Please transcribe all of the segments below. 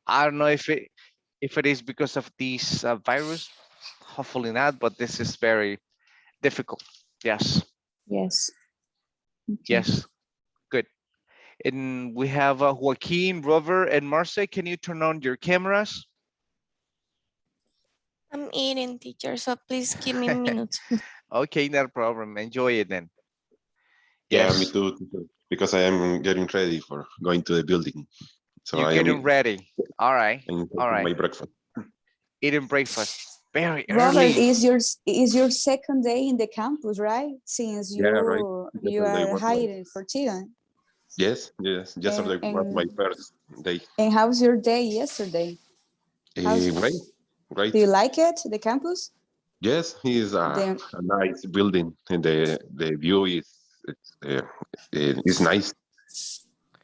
I don't know if it is because of this virus. Hopefully not, but this is very difficult. Yes, Yes. Okay. yes, good. And we have Joaquin, Rover, and Marce. Can you turn on your cameras? I'm eating, teacher, so please give me minutes. Okay, not a problem. Enjoy it then. Yeah, me Yes, too, because I am getting ready for going to the building. So you're I am getting ready. All right, taking all right. my breakfast. Eating breakfast very Robert, early. is your second day in the campus, right? Since Yeah, right. you Yesterday are was my, hiring for Tigan. yes, yes. Yesterday was my first day. And how's your day yesterday? Great, Do you great. like it, the campus? Yes, it's The, a nice building, and the view is nice.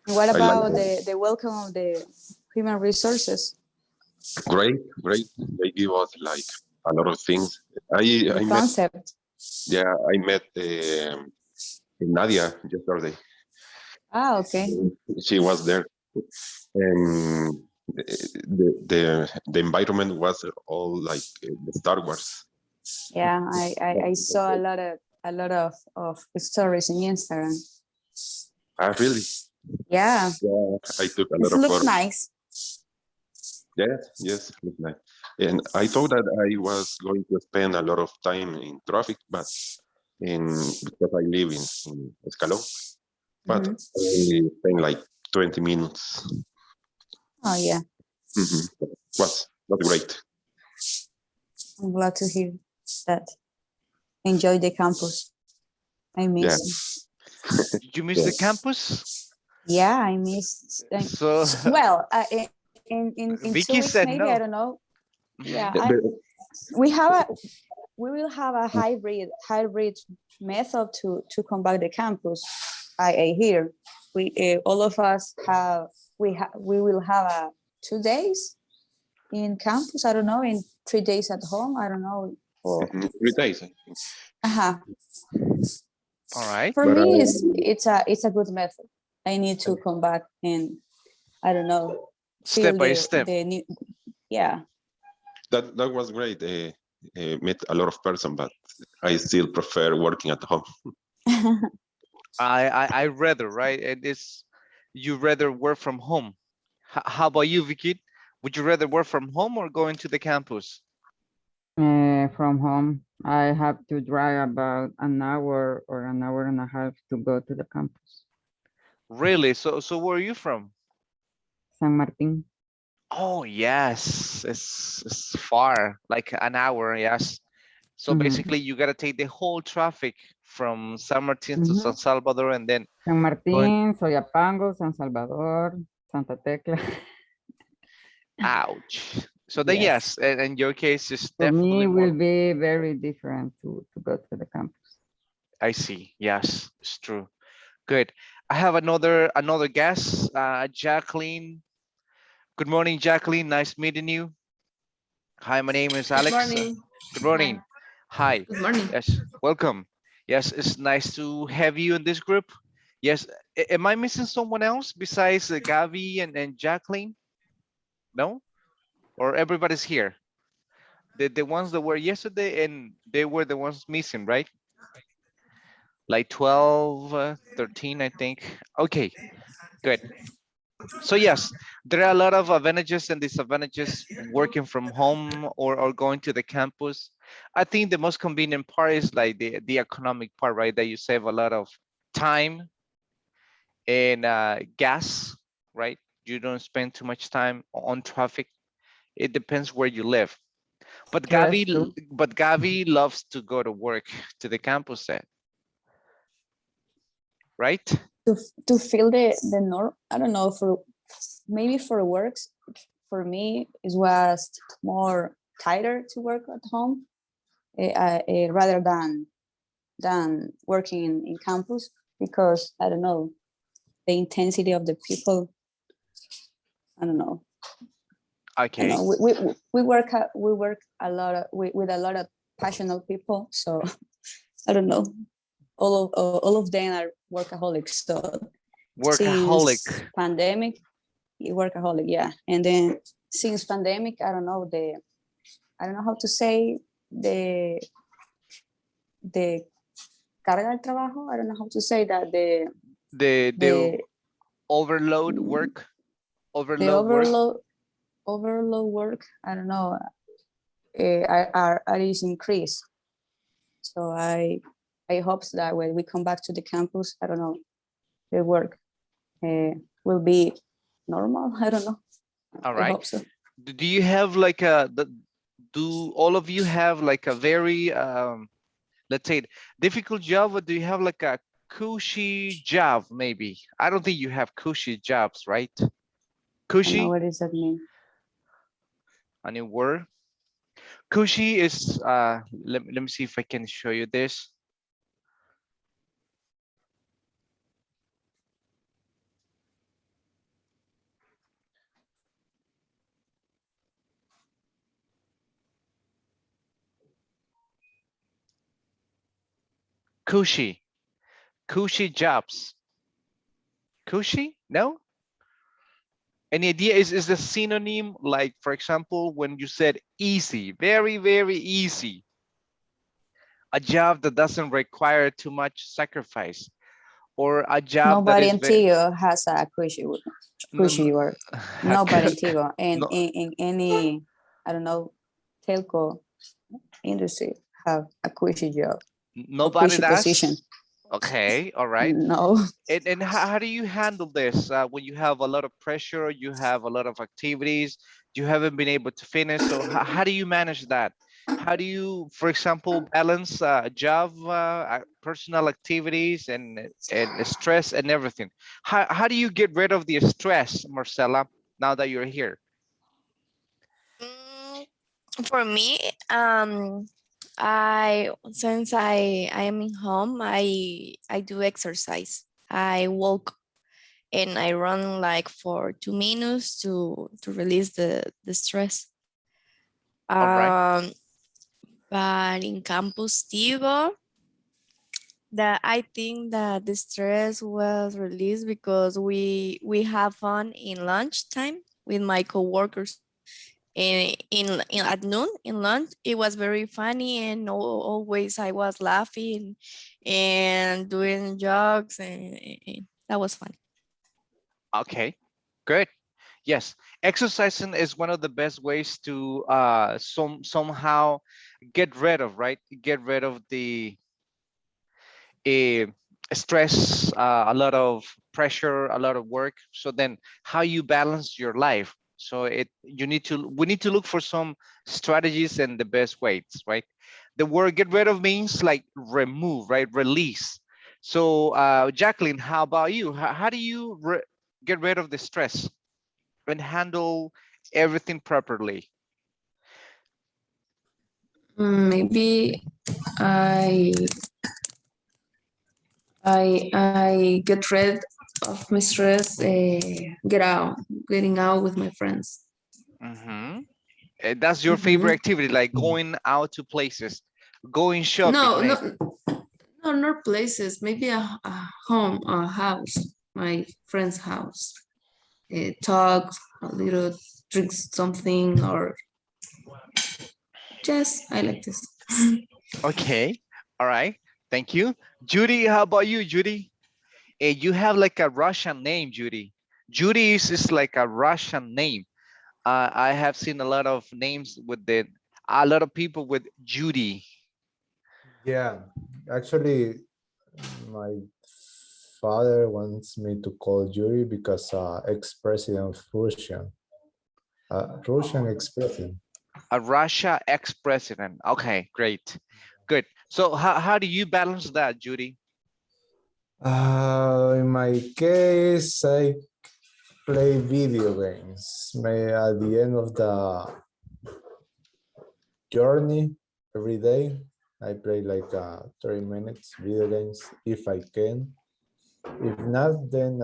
what I like about it. the welcome of the human resources? Great, great. They give us like a lot of things. The I met, concept. yeah, I met Nadia yesterday. Ah, okay. She was there, and the environment was all like the Star Wars. Yeah, I saw a lot of stories in Instagram. Ah, really? Yeah. Yeah, I took a lot It of looks photos. nice. Yes, yes, looks nice. And I thought that I was going to spend a lot of time in traffic, but because I live in Escalón, but Mhm. I only spent like 20 minutes. Oh yeah, Mhm. Was great. I'm glad to hear that. Enjoy the campus. I Yeah. miss. You miss Yeah. the campus? Yeah, I miss. So Well, in two Vicky weeks said maybe, I no. don't know. Yeah, Mhm. we will have a hybrid method to come back the campus. I hear we all of us have we will have 2 days in campus. I don't know, in 3 days at home. I don't know. Or 3 days, I think. All right. for But me, it's a good method. I need to come back and I don't know, Step feel by step. the new. Yeah. that was great. Met a lot of person, but I still prefer working at home. I rather, right? It is you rather work from home. How about you, Vicky? Would you rather work from home or go into the campus? From home. I have to drive about an hour or an hour and a half to go to the campus. Really? So where are you from? San Martin. Oh yes, it's far, like an hour, yes. So basically you gotta take the whole traffic from San Martin to San Salvador and then San going, Martin, Soyapango, San Salvador, Santa Tecla. ouch. So then Yes. yes, in your case it's For me, definitely it will more. be very different to go to the campus. I see. Yes, it's true. Good. I have another guest, Jacqueline. Good morning, Jacqueline. Nice meeting you. Hi, my name is Good Alex. morning. Good morning. Hi. Good morning. Yes, welcome. Yes, it's nice to have you in this group. Yes, am I missing someone else besides Gavi and Jacqueline? No? Or everybody's here? The ones that were yesterday and they were the ones missing, right? Like 12, 13, I think. Okay, good. So yes, there are a lot of advantages and disadvantages working from home or going to the campus. I think the most convenient part is like the economic part, right? That you save a lot of time and gas, right? You don't spend too much time on traffic. It depends where you live. But Yes, true. Gavi loves to go to work to the campus set, right? To feel the norm. I don't know, for maybe for works, for me it was more tighter to work at home rather than working in campus, because I don't know, the intensity of the people. I don't know. Okay. We work a lot with a lot of passionate people, so I don't know. All of them are workaholics. So Workaholic. since pandemic, workaholic, yeah. And then since pandemic, I don't know how to say the carga del trabajo. I don't know how to say that The the overload mm, work, the overload work. overload work. I don't know. Are is increased. So I hope that when we come back to the campus, I don't know, the work will be normal. I don't know. All I right. hope so. Do you have like do all of you have like a very let's say difficult job, or do you have like a cushy job? Maybe I don't think you have cushy jobs, right? I don't know Cushy, what does that mean. a new word. Cushy is let me see if I can show you this. Cushy, cushy jobs. Cushy? No? Any idea? Is the synonym, like for example, when you said easy, very, very easy, a job that doesn't require too much sacrifice, or a job that Nobody is in very Tigo has a cushy work. Nobody in Tigo and no, in any, I don't know, telco industry have a cushy job or nobody cushy position. does. Okay, all right. No. And how do you handle this when you have a lot of pressure, you have a lot of activities, you haven't been able to finish? So how do you manage that? How do you, for example, balance job, personal activities, and stress and everything? How do you get rid of the stress, Marcela, now that you're here? Mm, For me, I since I am in home, I do exercise. I walk and I run like for 2 minutes to release the stress. All right. But in Campus Tigo, that I think that the stress was released because we have fun in lunchtime with my coworkers. In at noon in lunch, it was very funny, and always I was laughing and doing jokes, and that was fun. Okay, good. Yes, exercising is one of the best ways to somehow get rid of, right? Get rid of the eh, stress, a lot of pressure, a lot of work. So then how you balance your life. So we need to look for some strategies and the best ways, right? The word get rid of means like remove, right? Release. So Jacqueline, how about you? How do you get rid of the stress and handle everything properly? Maybe I I get rid of my stress. Getting out with my friends. Mm-hmm. That's your favorite Mhm. activity, like going out to places, going shopping, No, maybe. no, not places. Maybe a home, a house, my friend's house. Talk a little, drink something, or just I like this. Okay, all right, thank you. Judy, how about you, Judy? You have like a Russian name, Judy. Judy is like a Russian name. I have seen a lot of names with a lot of people with Judy. Yeah, actually, my father wants me to call Yuri because ex-president of Russian ex-president. A Russia ex-president. Okay, great, good. So how do you balance that, Judy? In my case, I play video games. At the end of the journey, every day, I play like 30 minutes video games if I can. If not, then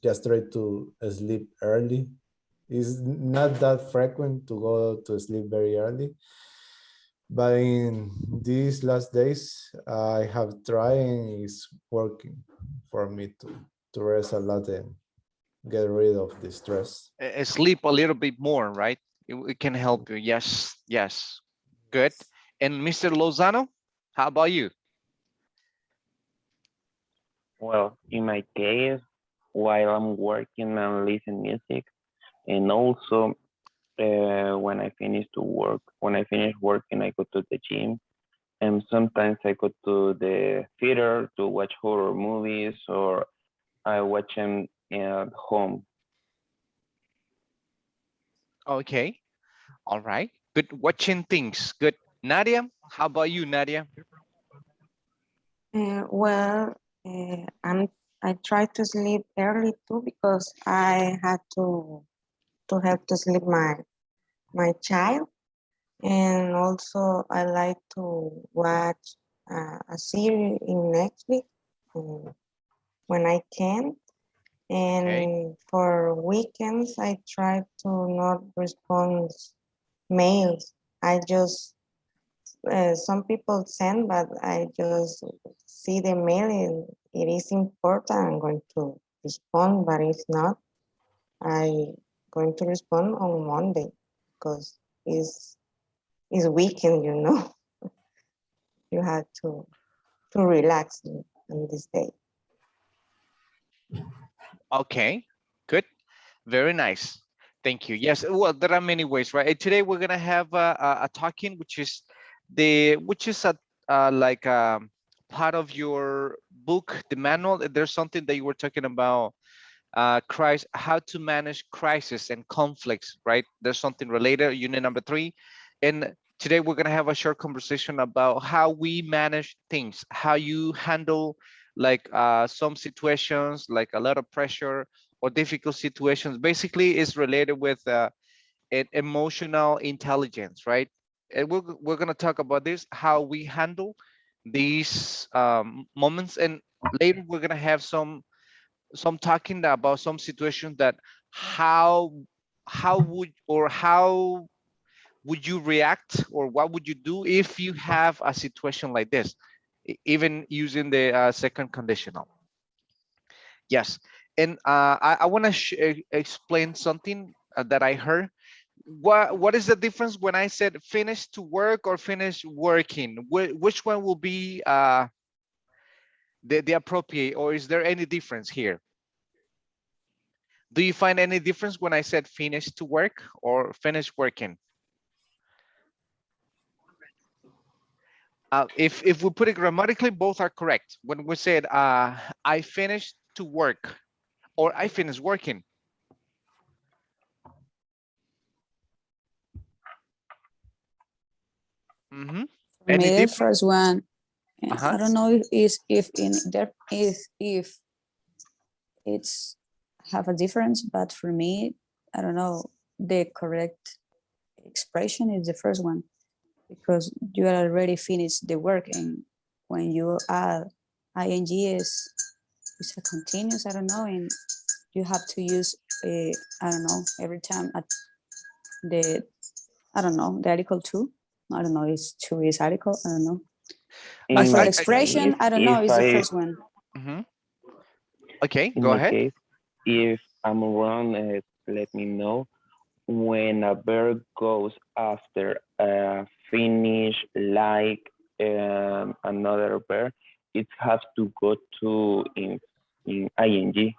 just try to sleep early. It's not that frequent to go to sleep very early. But in these last days, I have tried and it's working for me to rest a lot get rid of the stress. Sleep a little bit more, right? It can help you. Yes, yes. Good. And Mr. Lozano, how about you? Well, in my case, while I'm working and listen music, and also when I finish working, I go to the gym, and sometimes I go to the theater to watch horror movies, or I watch them at home. Okay. All right. Good. Watching things. Good. Nadia, how about you, Nadia? Well, I try to sleep early too because I had to help to sleep my child, and also I like to watch a series in Netflix when I can. Okay. And for weekends, I try to not respond mails. I just some people send, but I just see the mail. And it is important. I'm going to respond, but if not, I going to respond on Monday because it's weekend. You know, you have to relax in this day. Okay. Good. Very nice. Thank you. Yes. Well, there are many ways, right? And today we're gonna have a talking, which is a like part of your book, the manual. There's something that you were talking about, crisis, how to manage crisis and conflicts, right? There's something related, unit number 3. And today we're gonna have a short conversation about how we manage things, how you handle like some situations, like a lot of pressure or difficult situations. Basically, is related with emotional intelligence, right? And we're gonna talk about this, how we handle these moments, and later we're gonna have some talking about some situations that how would you react, or what would you do if you have a situation like this, even using the second conditional. Yes. And I want to explain something that I heard. What is the difference when I said finish to work or finish working? Which one will be the appropriate, or is there any difference here? Do you find any difference when I said finish to work or finish working? If we put it grammatically, both are correct. When we said I finished to work or I finished working. For Any me, the difference? first one, I don't know if in there if it's have a difference, but for me, I don't know, the correct expression is the first one, because you are already finished the work, and when you add ing is a continuous, I don't know, and you have to use I don't know, every time at the, I don't know, the article two. I don't know, it's two is article, I don't know. But In for the my expression, case, I don't know, if it's the I first one. Okay, in go my ahead. case, if I'm wrong, let me know. When a verb goes after a finish, like another verb, it has to go to in ing,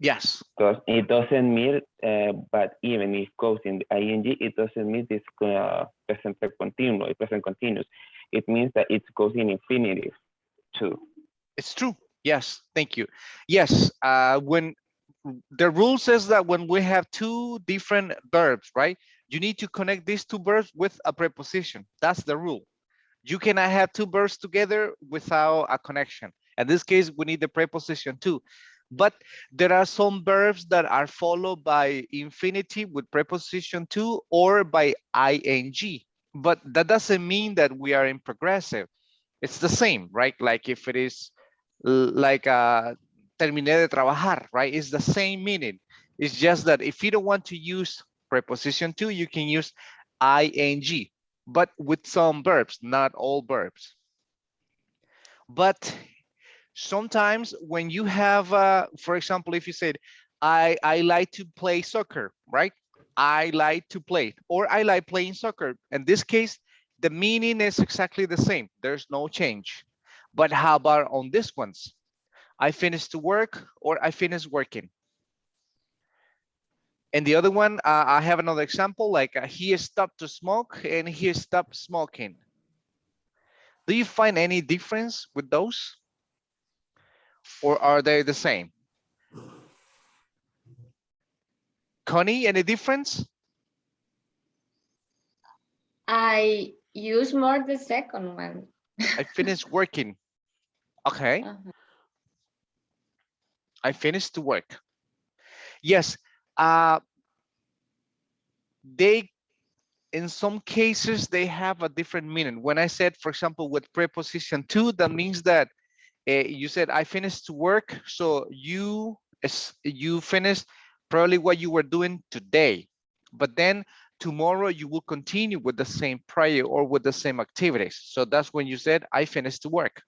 Yes. because it doesn't mean, but even if it goes in the ing, it doesn't mean it's present continuous, present continuous. It means that it goes in infinitive too. It's true. Yes, thank you. Yes, when the rule says that when we have two different verbs, right, you need to connect these two verbs with a preposition. That's the rule. You cannot have two verbs together without a connection. In this case, we need the preposition too. But there are some verbs that are followed by infinitive with preposition to or by ing. But that doesn't mean that we are in progressive. It's the same, right? Like if it is like terminé de trabajar, right? It's the same meaning. It's just that if you don't want to use preposition to, you can use ing, but with some verbs, not all verbs. But Sometimes when you have, for example, if you said, I like to play soccer, right? I like to play, or I like playing soccer. In this case, the meaning is exactly the same. There's no change. But how about on this ones? I finished to work or I finished working. And the other one, I have another example, like he stopped to smoke and he stopped smoking. Do you find any difference with those? Or are they the same? Connie, any difference? I use more the second one. I finished working. Okay, Uh-huh. I finished to work. Yes, uh, they, in some cases, they have a different meaning. When I said, for example, with preposition to, that means that you said, I finished to work. So you finished probably what you were doing today, but then tomorrow you will continue with the same prayer or with the same activities. So that's when you said, I finished to work.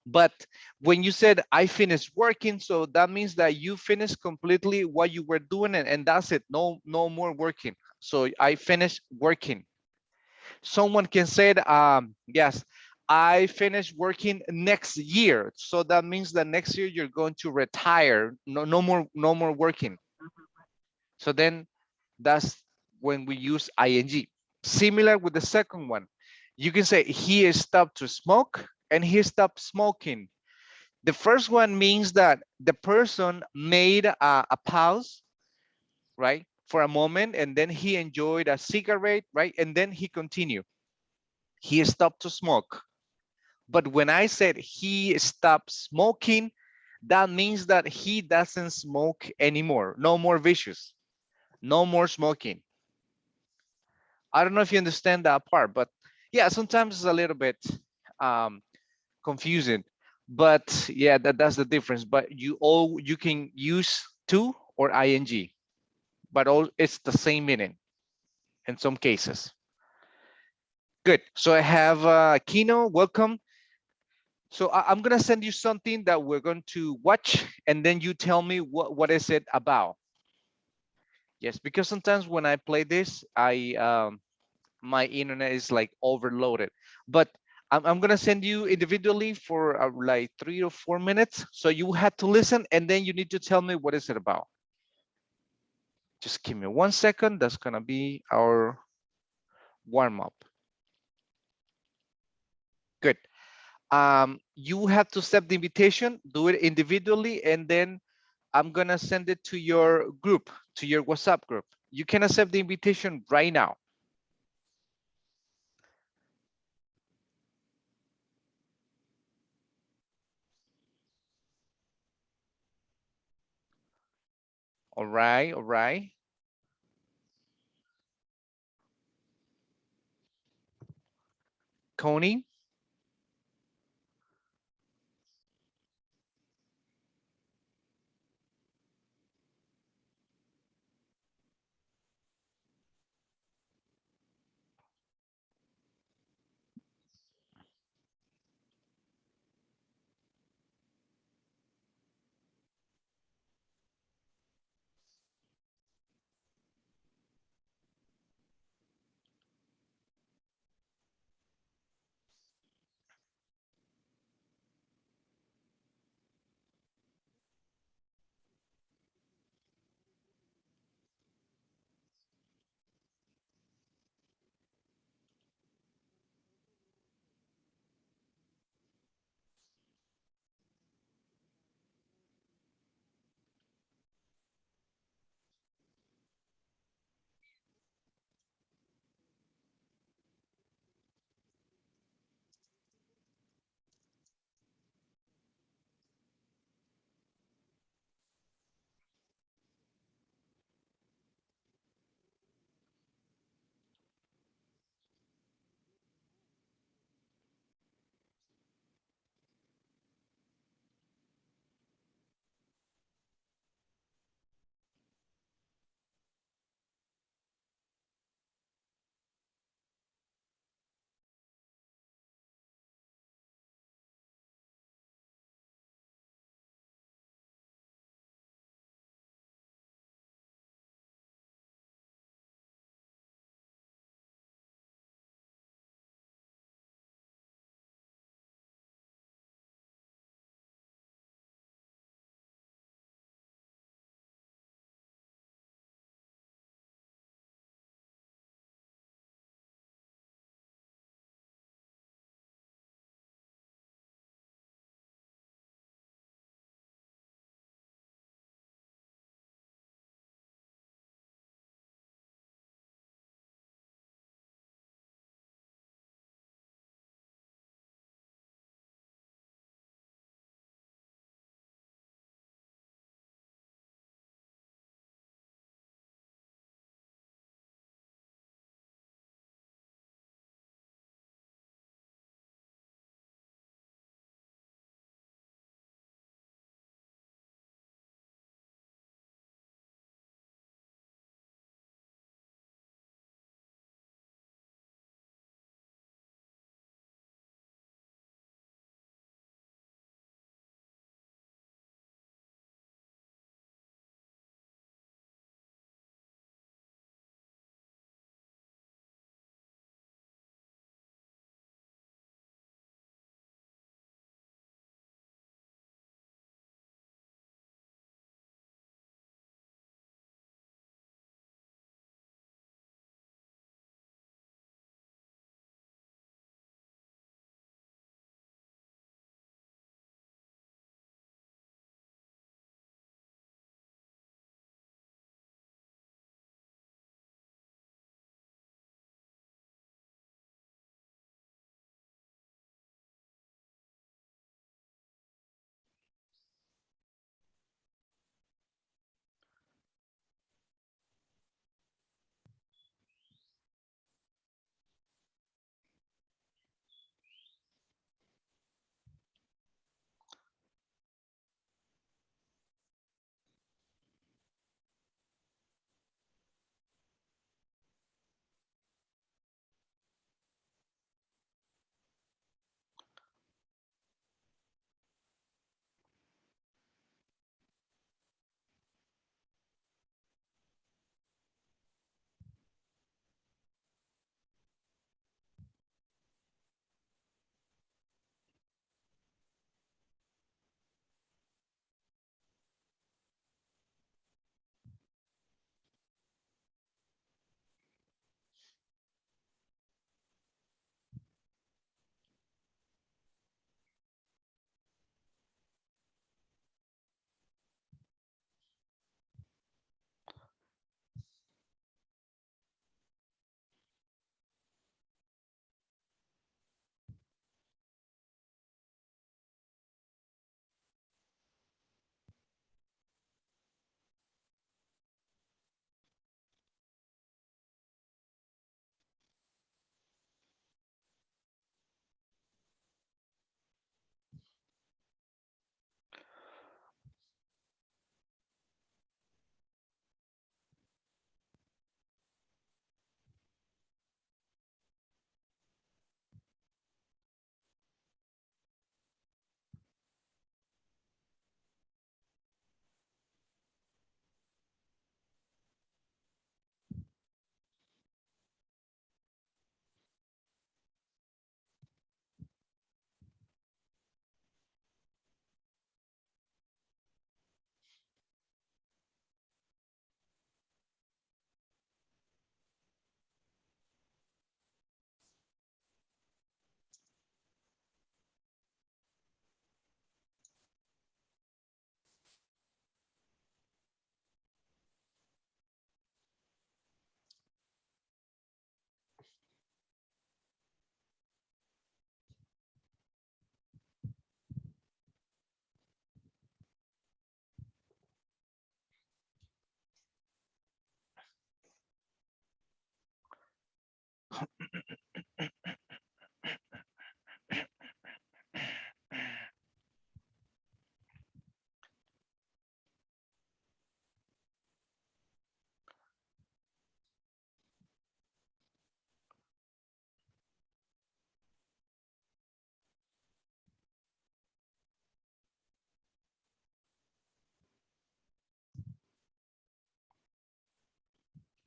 But when you said I finished working, so that means that you finished completely what you were doing, and that's it. No more working. So I finished working. Someone can say, yes, I finished working next year. So that means that next year you're going to retire. No more working. So then that's when we use ing. Similar with the second one. You can say he stopped to smoke and he stopped smoking. The first one means that the person made a pause, right, for a moment, and then he enjoyed a cigarette, right, and then he continued. He stopped to smoke. But when I said he stopped smoking, that means that he doesn't smoke anymore. No more vicious, no more smoking. I don't know if you understand that part, but yeah, sometimes it's a little bit um, confusing. But yeah, that's the difference. But you can use to or ing, but all it's the same meaning in some cases. Good. So I have Kino, welcome. So I'm gonna send you something that we're going to watch, and then you tell me what is it about. Yes, because sometimes when I play this, my internet is like overloaded. But I'm gonna send you individually for like 3 or 4 minutes. So you have to listen, and then you need to tell me what is it about. Just give me 1 second. That's gonna be our warm up. Good. You have to accept the invitation, do it individually, and then I'm gonna send it to your group, to your WhatsApp group. You can accept the invitation right now. All right, all right. Connie,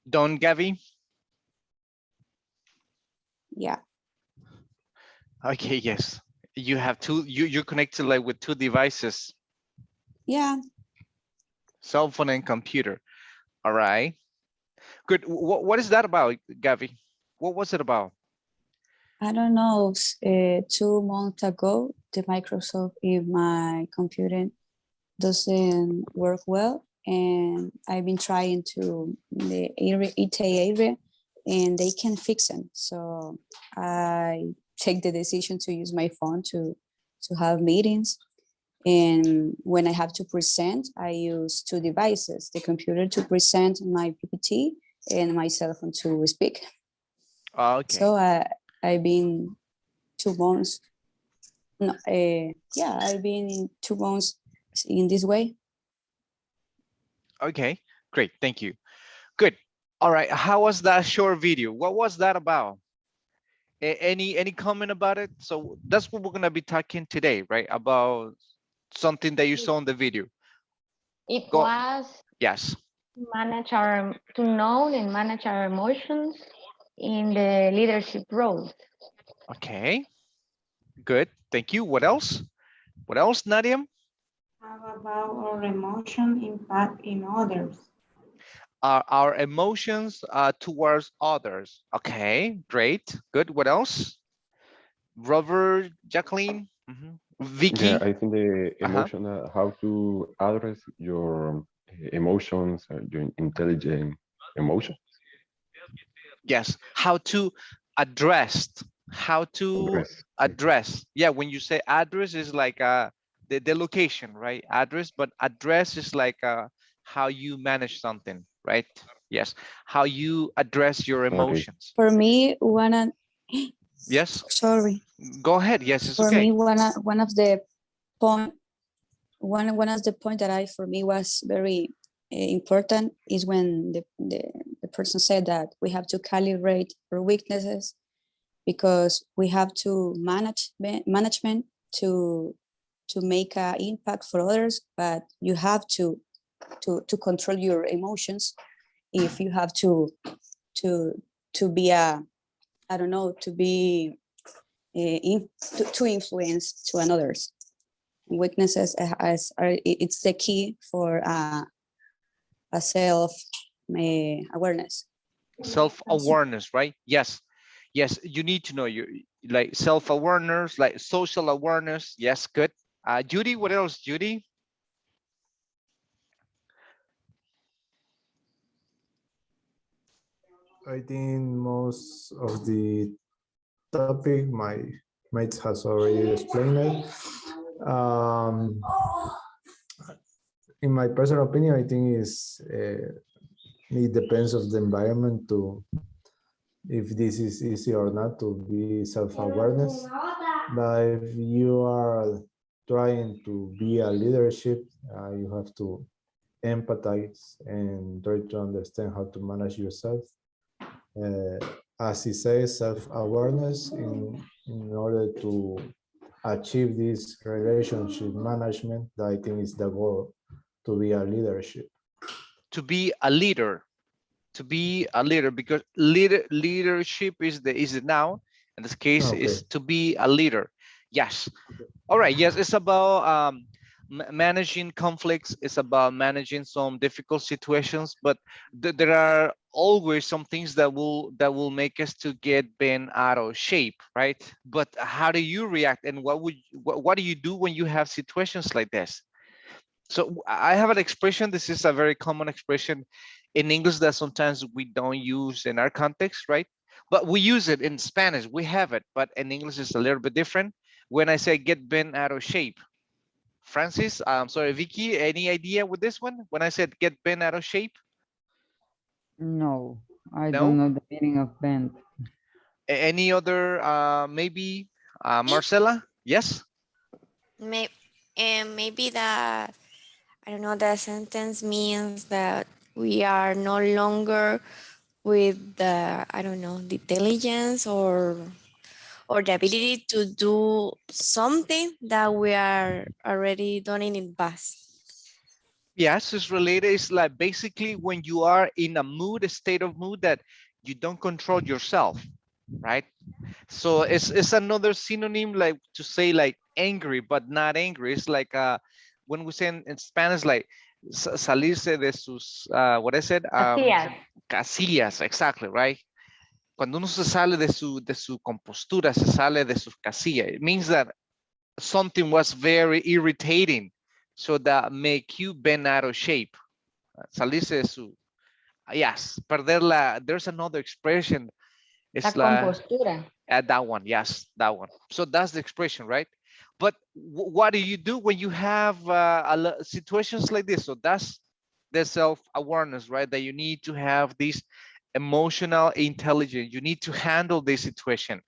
Don't, Gavi? Yeah. Okay, yes. You have two, you're connected like with two devices, Yeah. cell phone and computer. All right. Good. What is that about, Gavi? What was it about? I don't know. 2 months ago, the Microsoft in my computer doesn't work well, and I've been trying to the area, IT area, and they can fix it. So I take the decision to use my phone to have meetings. And when I have to present, I use two devices: the computer to present my PPT and my cell phone to speak. Okay. So I've been 2 months. No, yeah, I've been in 2 months in this way. Okay, great. Thank you. Good. All right. How was that short video? What was that about? Any comment about it? So that's what we're gonna be talking today, right? About something that you saw in the video. It Go. was Yes. to know and manage our emotions in the leadership role. Okay. Good. Thank you. What else? What else, Nadia? How about our emotion impact in others? Our emotions towards others. Okay, great. Good. What else? Robert, Jacqueline, Yeah, Vicky. I think the Uh-huh. emotion, how to address your emotions, your intelligent emotion. Yes. How to address. How to Address. address. Yeah, when you say address is like the location, right? Address, but address is like how you manage something, right? Yes. How you address your Okay. emotions. For me, Yes. sorry. Go ahead. Yes, it's For me, okay. one of the point one of the point that I for me was very important is when the person said that we have to calibrate our weaknesses because we have to management to make an impact for others, but you have to control your emotions if you have to to be a I don't know to be to influence to another's weaknesses as it's the key for a self awareness. Self-awareness, right? Yes. Yes, you need to know you like self-awareness, like social awareness. Yes, good. Judy, what else, Judy? I think most of the topic my mates has already explained it. In my personal opinion, I think it depends of the environment to if this is easy or not to be self-awareness. But if you are trying to be a leadership, you have to empathize and try to understand how to manage yourself. As he says, self-awareness in order to achieve this relationship management that I think is the goal to be a leadership. To be a leader. To be a leader, because leadership is the noun. In this case, Okay. is to be a leader. Yes. All right. Yes, it's about managing conflicts. It's about managing some difficult situations, but there are always some things that will make us to get bent out of shape, right? But how do you react, and what do you do when you have situations like this? So I have an expression. This is a very common expression in English that sometimes we don't use in our context, right? But we use it in Spanish. We have it, but in English it's a little bit different. When I say get bent out of shape, Francis, I'm sorry, Vicky, any idea with this one? When I said get bent out of shape? No, I don't No? know the meaning of bent. Any other, maybe Marcela? Yes? Maybe that, I don't know, the sentence means that we are no longer with the, I don't know, the intelligence or the ability to do something that we are already done in the past. Yes, it's related. It's like basically when you are in a mood, a state of mood that you don't control yourself, right? So it's another synonym like to say like angry, but not angry. It's like when we say in Spanish like salirse de sus what I said Casillas. casillas, exactly, right? Cuando uno se sale de su compostura, se sale de sus casillas, it means that something was very irritating, so that make you bend out of shape. Salirse de su, yes, perder la, there's another expression. La It's like compostura. that one, yes, that one. So that's the expression, right? But what do you do when you have situations like this? So that's the self-awareness, right? That you need to have this emotional intelligence. You need to handle this situation.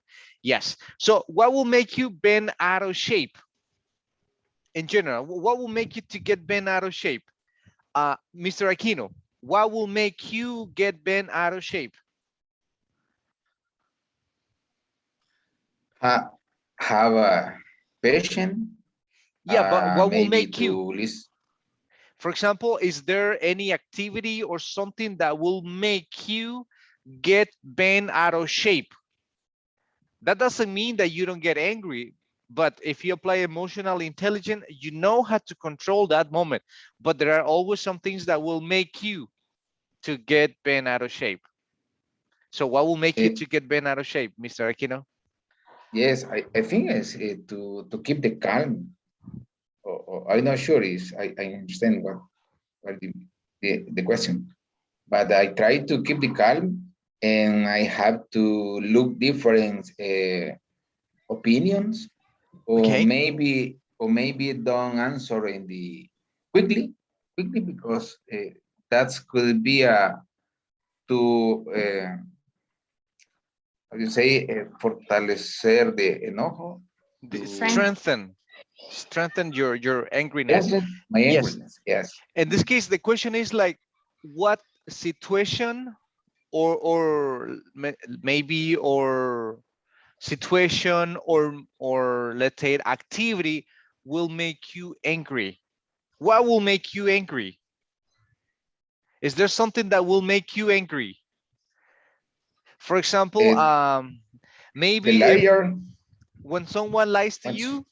Yes. So what will make you bend out of shape in general? What will make you to get bent out of shape? Mr. Aquino, what will make you get bent out of shape? Have a patient, Yeah, but what will maybe make to you? listen. For example, is there any activity or something that will make you get bent out of shape? That doesn't mean that you don't get angry, but if you apply emotional intelligence, you know how to control that moment. But there are always some things that will make you to get bent out of shape. So what will make you Eh, to get bent out of shape, Mr. Aquino? yes, I think it's to keep the calm. Or I'm not sure is I understand what the question, but I try to keep the calm, and I have to look different opinions, Okay. or maybe don't answer in the quickly because that could be a to how do you say fortalecer de enojo to Strength. Strengthen your angriness. strengthen my Yes. angriness. Yes. In this case, the question is like, what situation maybe or situation or let's say activity will make you angry? What will make you angry? Is there something that will make you angry? For example, Uh, the maybe if liar. when someone lies to Once, you,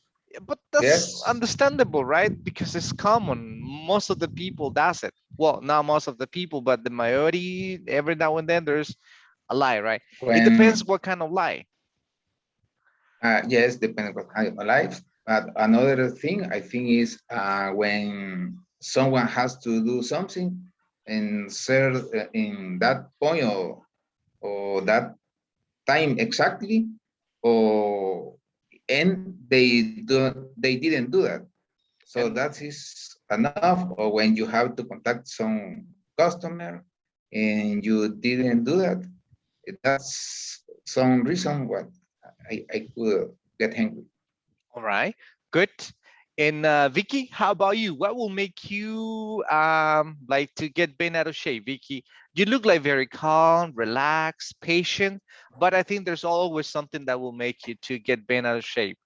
but that's yes. understandable, right? Because it's common. Most of the people does it. Well, not most of the people, but the majority, every now and then there's a lie, right? It depends When what kind of lie. yes, depending on how your life. But another thing I think is when someone has to do something and serve in that point or that time exactly, or and they didn't do that. So And that is enough. Or when you have to contact some customer and you didn't do that, that's some reason what I could get angry. all right, good. And Vicky, how about you? What will make you like to get bent out of shape, Vicky? You look like very calm, relaxed, patient, but I think there's always something that will make you to get bent out of shape.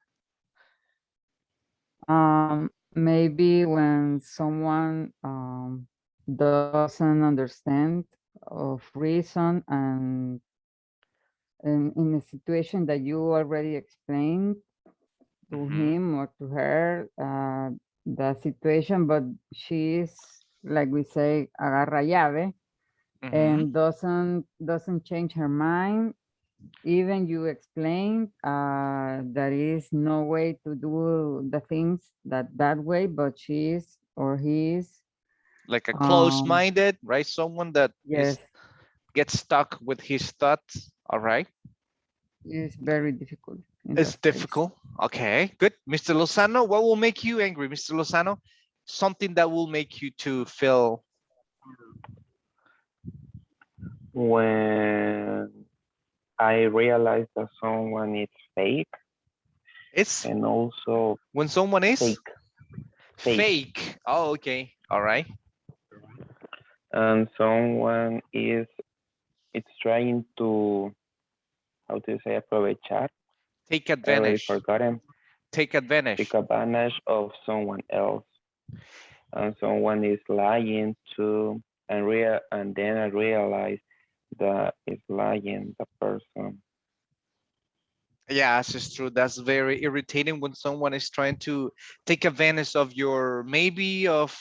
Maybe when someone doesn't understand of reason and in a situation that you already explained to Mhm, him or to her the situation, but she's like we say agarra llave mhm. and doesn't change her mind. Even you explain there is no way to do the things that way, but she's or he's Like a um closed-minded, right? Someone that is yes, gets stuck with his thoughts. All right, it's very difficult in it's that case. difficult. Okay, good. Mr. Lozano, what will make you angry, Mr. Lozano? Something that will make you to feel When I realize that someone is fake it's and also when someone is fake, fake, fake. Oh, okay. All right. and someone is it's trying to, how to say, aprovechar. Take I already advantage. forgot him. Take Take advantage. advantage of someone else. and someone is lying to, and then I realize that it's lying, the person. Yeah, it's true. That's very irritating when someone is trying to take advantage of your maybe of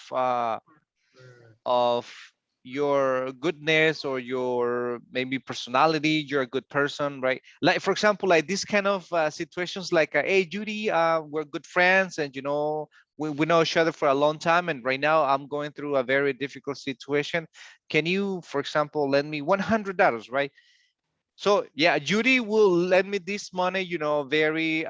your goodness or your maybe personality. You're a good person, right? Like for example, like this kind of situations like hey Judy, we're good friends and you know we know each other for a long time, and right now I'm going through a very difficult situation. Can you, for example, lend me $100, right? So yeah, Judy will lend me this money, you know, very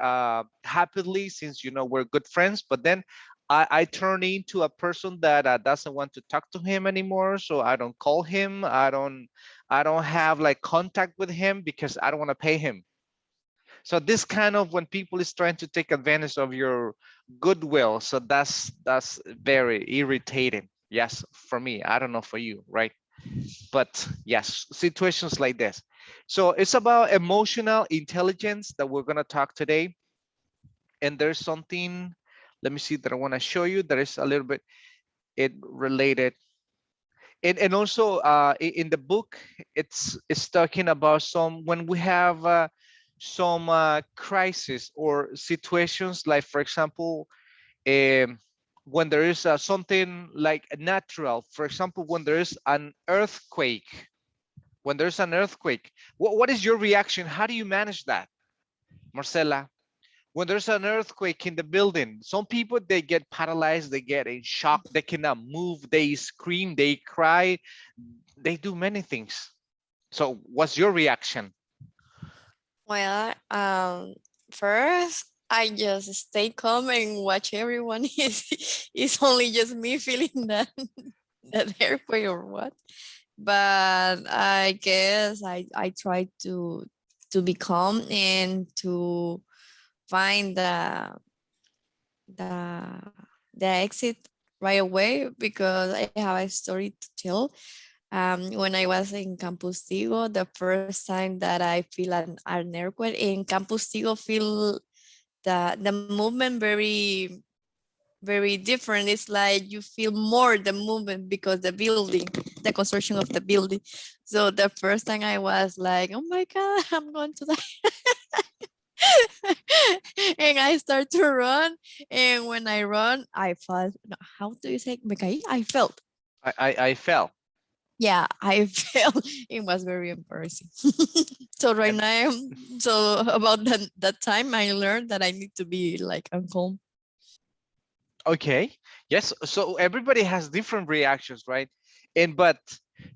happily, since you know we're good friends. But then I turn into a person that doesn't want to talk to him anymore. So I don't call him. I don't have like contact with him because I don't want to pay him. So this kind of when people is trying to take advantage of your goodwill. So that's very irritating. Yes, for me. I don't know for you, right? But yes, situations like this. So it's about emotional intelligence that we're going to talk today. And there's something, let me see, that I want to show you that is a little bit it related. And also in the book, it's talking about some when we have some crisis or situations, like for example, um, when there is something like natural, for example, when there is an earthquake. When there's an earthquake, what is your reaction? How do you manage that, Marcela? When there's an earthquake in the building, some people, they get paralyzed, they get in shock, they cannot move, they scream, they cry, they do many things. So what's your reaction? Well, first I just stay calm and watch everyone. It's only just me feeling that that airway or what. But I guess I try to be calm and to find the the exit right away, because I have a story to tell. When I was in Campus Tigo, the first time that I feel an earthquake in Campus Tigo, feel the movement very different. It's like you feel more the movement because the building, the construction of the building. So the first time I was like, oh my God, I'm going to die. And I start to run. And when I run, I fall. No, how do you say me caí? I felt. I fell. Yeah, I felt. It was very embarrassing. So right now, so about that time, I learned that I need to be like calm. Okay, yes, so everybody has different reactions, right? And but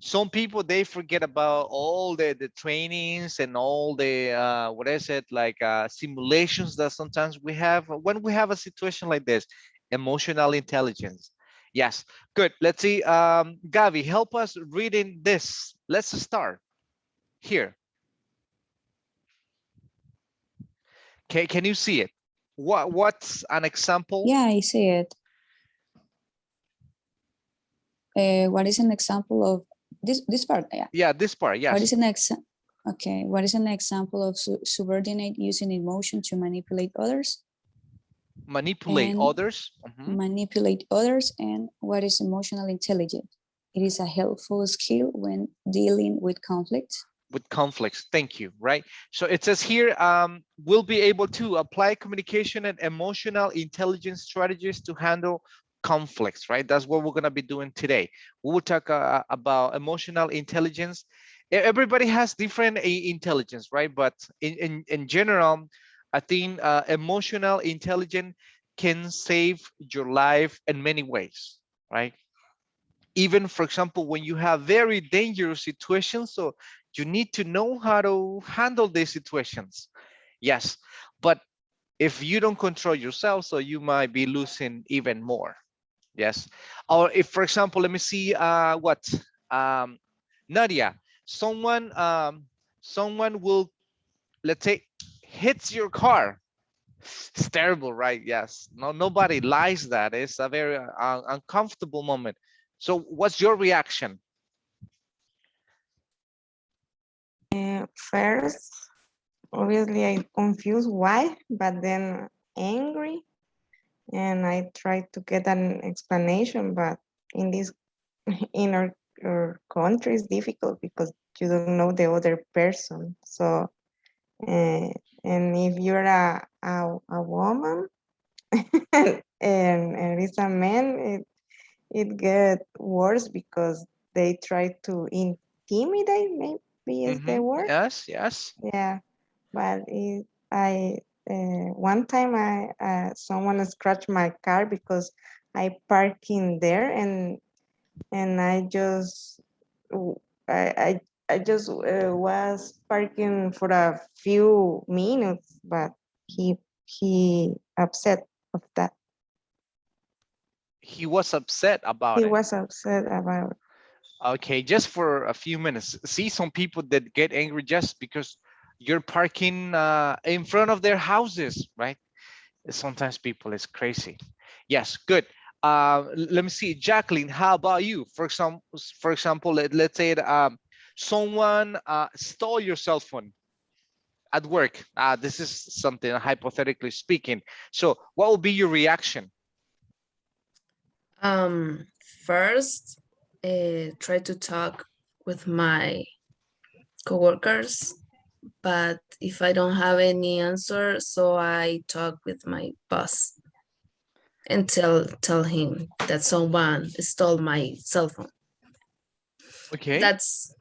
some people, they forget about all the trainings and all the what is it, like simulations that sometimes we have when we have a situation like this. Emotional intelligence. Yes, good. Let's see. Gavi, help us reading this. Let's start here. Can you see it? What's an example? Yeah, I see it. What is an example of this part? Yeah. Yeah, this part. Yes. What is an Okay. What is an example of subordinate using emotion to manipulate others? Manipulate And others. manipulate others. And what is emotional intelligence? It is a helpful skill when dealing with conflict. With conflicts. Thank you. Right. So it says here, we'll be able to apply communication and emotional intelligence strategies to handle conflicts. Right. That's what we're going to be doing today. We will talk about emotional intelligence. Everybody has different intelligence, right? But in general, I think emotional intelligence can save your life in many ways, right? Even, for example, when you have very dangerous situations, so you need to know how to handle these situations. Yes, but if you don't control yourself, so you might be losing even more. Yes, or if, for example, let me see what Nadia, someone will, let's say, hits your car. It's terrible, right? Yes, nobody likes that. It's a very uncomfortable moment. So what's your reaction? First, obviously, I confused why, but then angry, and I tried to get an explanation, but in this in our country is difficult because you don't know the other person. So and if you're a woman and it's a man, it get worse because they try to intimidate, maybe is the word. Yes, yes. Yeah, but I one time someone scratched my car because I parked in there, and I just w- I just was parking for a few minutes, but he upset of that. He was upset about He it. was upset about it. Okay, just for a few minutes. See, some people that get angry just because you're parking in front of their houses, right? Sometimes people is crazy. Yes, good. Let me see, Jacqueline, how about you? For example, let's say that, someone stole your cell phone at work. This is something hypothetically speaking. So what will be your reaction? First, try to talk with my coworkers, but if I don't have any answer, so I talk with my boss and tell him that someone stole my cell phone. Okay. That's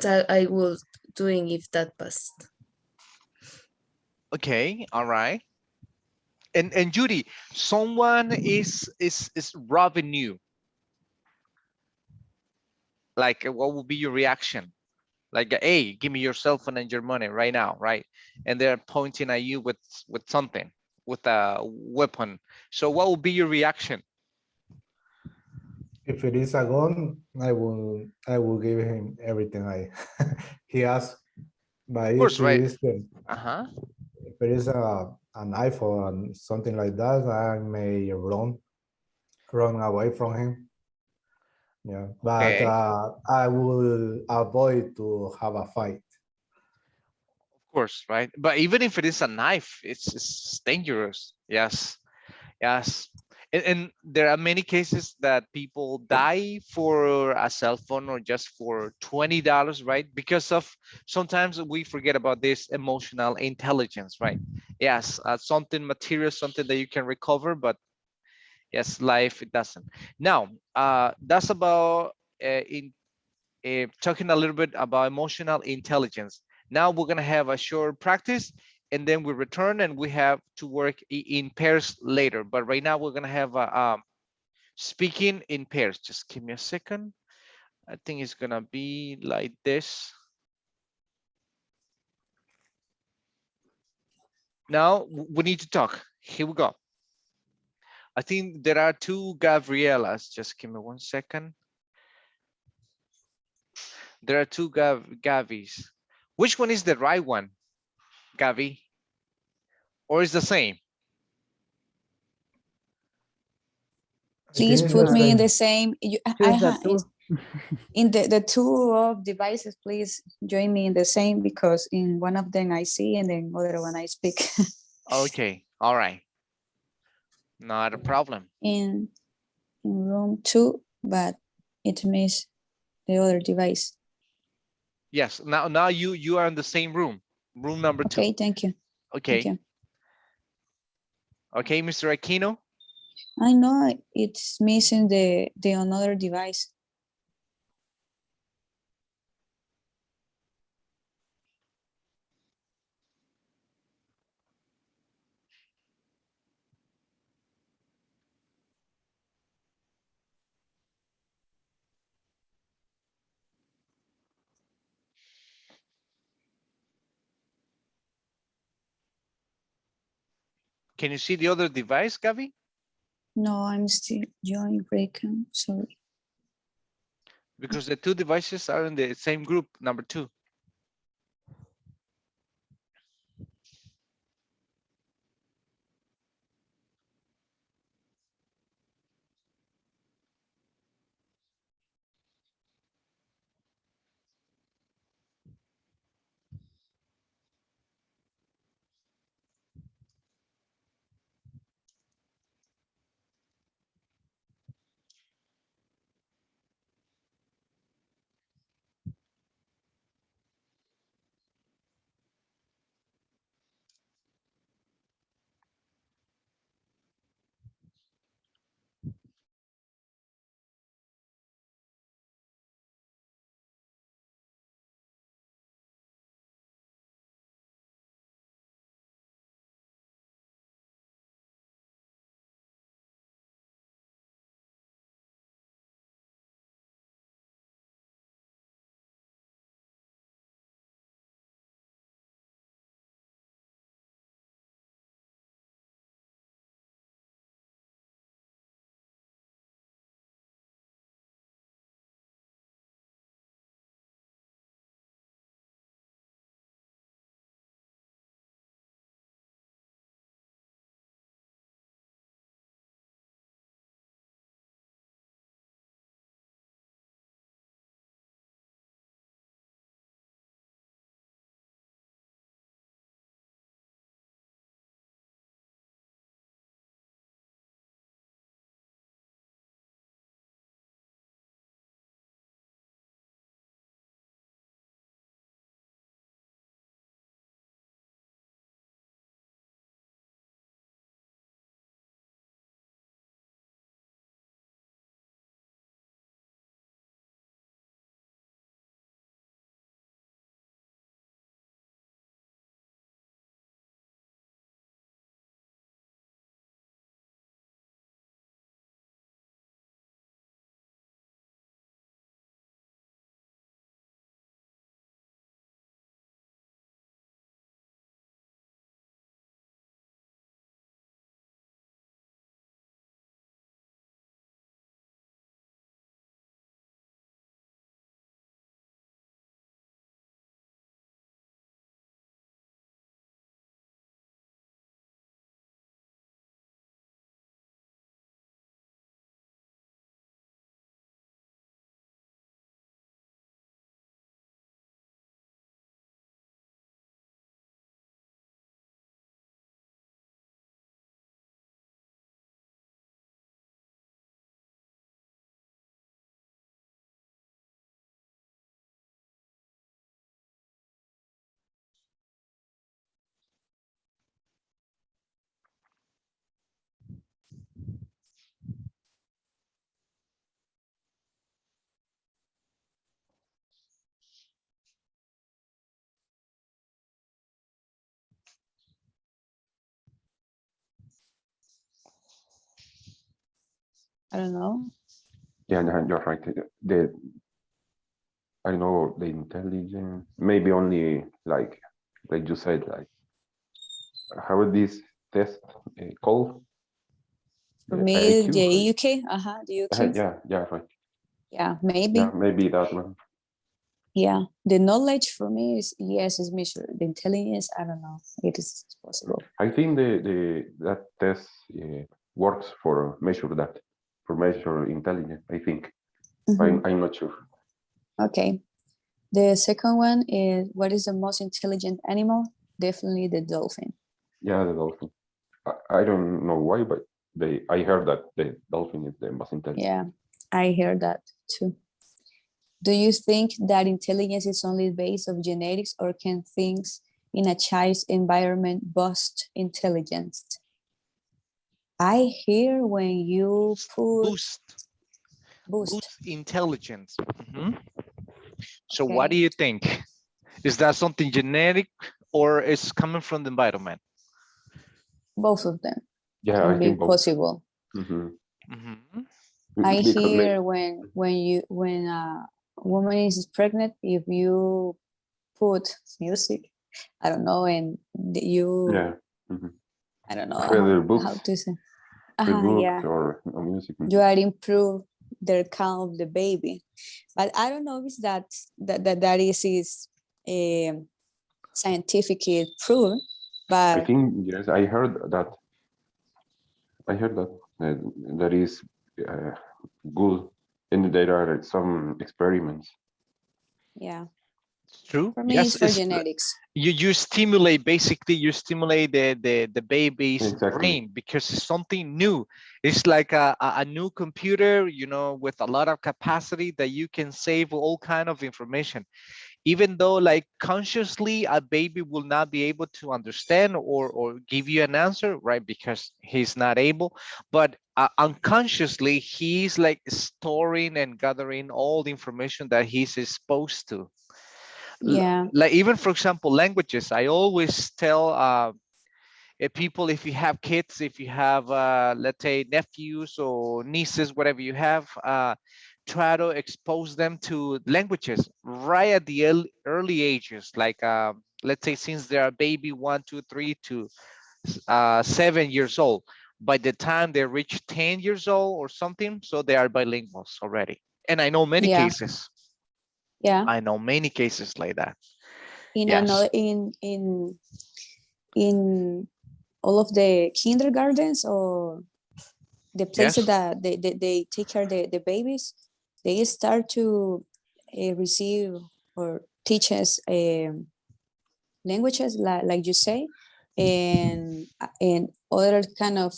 I was doing if that passed. Okay, all right. And Judy, someone is robbing you. Like, what will be your reaction? Like, hey, give me your cell phone and your money right now, right? And they're pointing at you with something, with a weapon. So what will be your reaction? If it is a gun, I will give him everything he asks. But Of course, if it right? is if it is a knife or something like that, I may run away from him. Yeah, but Okay. I will avoid to have a fight. Of course, right? But even if it is a knife, it's dangerous. Yes, yes. And there are many cases that people die for a cell phone or just for $20, right? Because of, sometimes we forget about this emotional intelligence, right? Yes, something material, something that you can recover, but yes, life, it doesn't. Now, that's about in talking a little bit about emotional intelligence. Now we're gonna have a short practice, and then we return and we have to work in pairs later. But right now we're gonna have a speaking in pairs. Just give me a second. I think it's gonna be like this. Now we need to talk. Here we go. I think there are two Gabrielas. Just give me 1 second. There are two Gavis. Which one is the right one, Gavi? Or is the same? Please it's put the me in same. the same. Choose the two. In the two of devices, please join me in the same, because in one of them I see and then other one I speak. Okay, all right. Not a problem. In room 2, but it means the other device. Yes, now you are in the same room, room number 2. Okay, thank you. Okay. Thank you. Okay, Mr. Aquino. I know it's missing the another device. Can you see the other device, Gavi? No, I'm still joining breaking. Sorry. Because the two devices are in the same group, number 2. I don't know. Yeah, no, you're right. The I know the intelligence, maybe only like you said, like how is this test called? For The me, IQ, the right? UK, the UK. Yeah, right. Yeah, Yeah, maybe. maybe that one. Yeah, the knowledge for me is yes, is measured. The intelligence, I don't know. It is possible. I think the that test works for measure intelligence. I think Mhm. I'm not sure. Okay. The second one is what is the most intelligent animal? Definitely the dolphin. Yeah, the dolphin. I don't know why, but I heard that the dolphin is the most intelligent. Yeah, I heard that too. Do you think that intelligence is only based on genetics, or can things in a child's environment boost intelligence? I hear when you put Boost intelligence. Mhm. So what do okay, you think? Is that something genetic or is coming from the environment? both of them Yeah, I can be think both. possible. Mhm. Mhm. I Because hear when a woman is pregnant, if you put music, I don't know, and you, yeah, mhm. I don't know Read how books, to say, read books yeah, or no, music. you are improve the count of the baby, but I don't know if that is scientifically proven, I but think yes, I heard that that is uh, good, and there are some experiments. yeah, It's true. for me Yes, it's for it's genetics. you stimulate basically you stimulate the baby's Exactly. brain because it's something new. It's like a new computer, you know, with a lot of capacity that you can save all kind of information, even though like consciously a baby will not be able to understand or give you an answer, right? Because he's not able, but unconsciously he's like storing and gathering all the information that he's exposed to. Yeah, Like even for example languages, I always tell people, if you have kids, if you have let's say nephews or nieces, whatever you have, try to expose them to languages right at the early ages, like let's say since they're a baby 1 2 3 to 7 years old. By the time they reach 10 years old or something, so they are bilinguals already. And I know many yeah, cases, yeah. I know many cases like that. In Yes. another in all of the kindergartens or the places Yes. that they take care of the babies, they start to receive or teach us languages like you say, and other kind of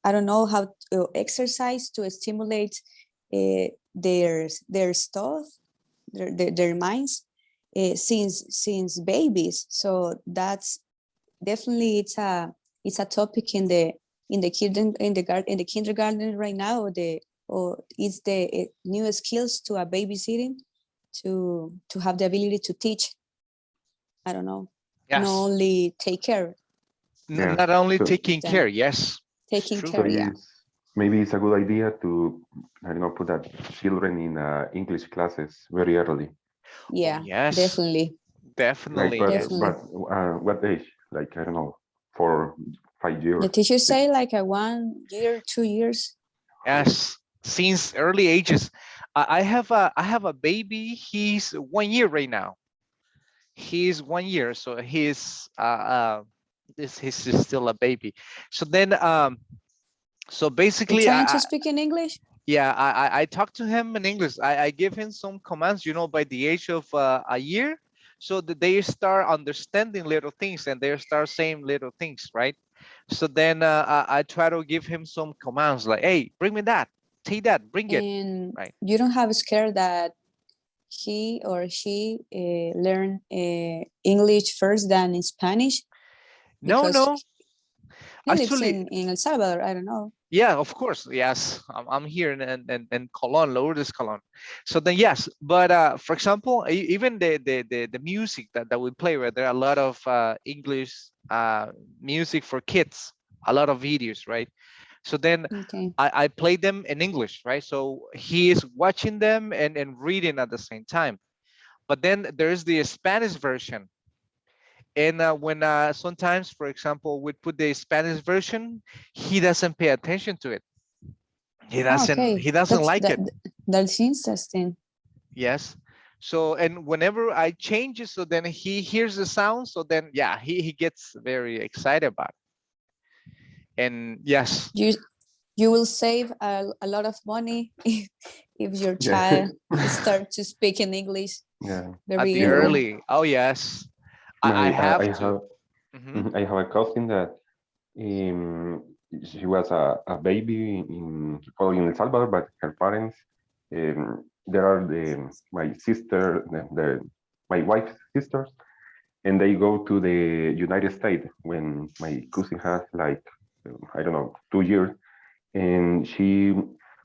I don't know how to exercise to stimulate their stuff, their minds since babies. So that's definitely it's a topic in the kindergarten right now. Or it's the new skills to a babysitting to have the ability to teach. I don't know, not Yes. only take care, Yeah. Not only So taking care, them yes, it's taking true. so care. Yeah, maybe it's a good idea to I don't know put that children in English classes very early. Oh yeah, yes, definitely, Like, definitely yes. definitely. what age? Like, I don't know, 4 5 years. The teachers say like a 1 year, 2 years. Yes, since early ages. I have a baby. He's 1 year right now. He's 1 year, so he's still a baby. So then so You're basically trying to speak in English? yeah, I talk to him in English. I give him some commands, you know, by the age of a year, so that they start understanding little things and they start saying little things, right? So then I try to give him some commands like, hey, bring me that, take that, bring it, And right? you don't have scare that he or she learn English first than in Spanish No, because no, he lives actually, in El Salvador. I don't know. yeah, of course, yes. I'm here in Colon, Lourdes, Colon. So then, yes, but for example, even the music that we play, where there are a lot of English music for kids, a lot of videos, right? So then Okay. I play them in English, right? So he is watching them and reading at the same time. But then there's the Spanish version. And when sometimes, for example, we put the Spanish version, he doesn't pay attention to it. He Ah, doesn't. okay. He doesn't like it. That's interesting. Yes. So and whenever I change it, so then he hears the sound. So then yeah, he gets very excited about it. And yes, You will save a lot of money if your Yeah. child starts to speak in English Yeah. at very the early. early. Oh yes, I My have I to. have Mhm. I have a cousin that she was a baby in well, in El Salvador, but her parents there are my sister my wife's sisters, and they go to the United States when my cousin has like I don't know 2 years, and she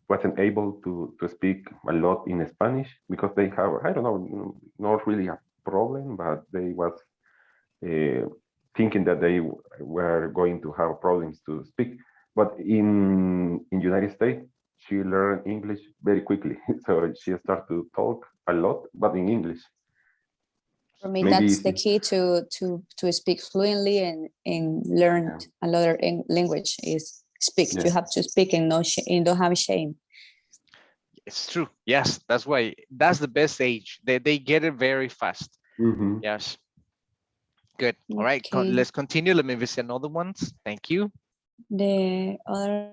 wasn't able to speak a lot in Spanish because they have I don't know not really a problem, but they was uh, thinking that they were going to have problems to speak. But in United States, she learned English very quickly, so she started to talk a lot, but in English. For me, Maybe that's the key to speak fluently and learn yeah, another language is speak. yeah. You have to speak and no and don't have shame. It's true. Yes, that's why that's the best age. They get it very fast. Mhm. Yes. Good. All right. Okay. Let's continue. Let me visit another ones. Thank you. The other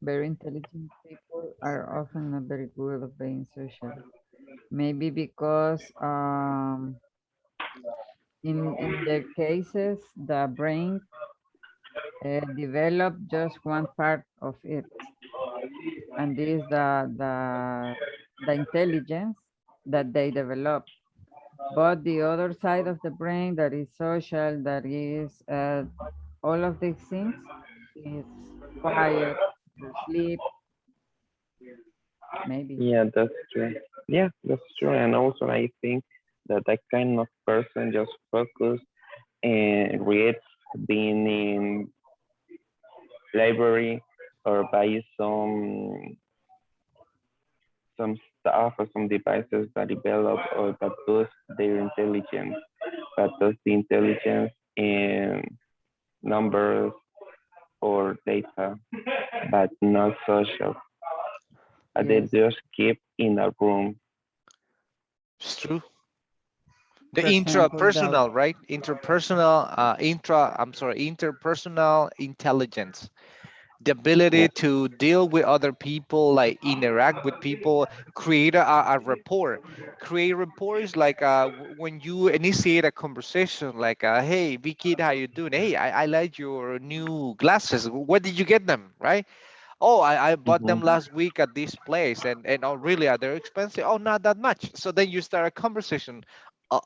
Very intelligent people are often not very good at being social. Maybe because in their cases, the brain develop just one part of it, and this is the intelligence that they develop. But the other side of the brain that is social, that is all of these things, is quiet, or sleep, maybe. Yeah, that's true. Yeah, that's true. And also, I think that that kind of person just focus and reads being in library or buy some stuff or some devices that develop or that boost their intelligence, that does the intelligence in numbers or data, but not social. They Yes. just keep in a room. It's true. The For example, the intrapersonal, right? Interpersonal intelligence. The ability Yeah. to deal with other people, like interact with people, create a rapport. Create rapport is like when you initiate a conversation, like, hey, Vicky, how you doing? Hey, I like your new glasses. Where did you get them, right? Oh, I bought them Mhm. last week at this place, and oh, really, are they expensive? Oh, not that much. So then you start a conversation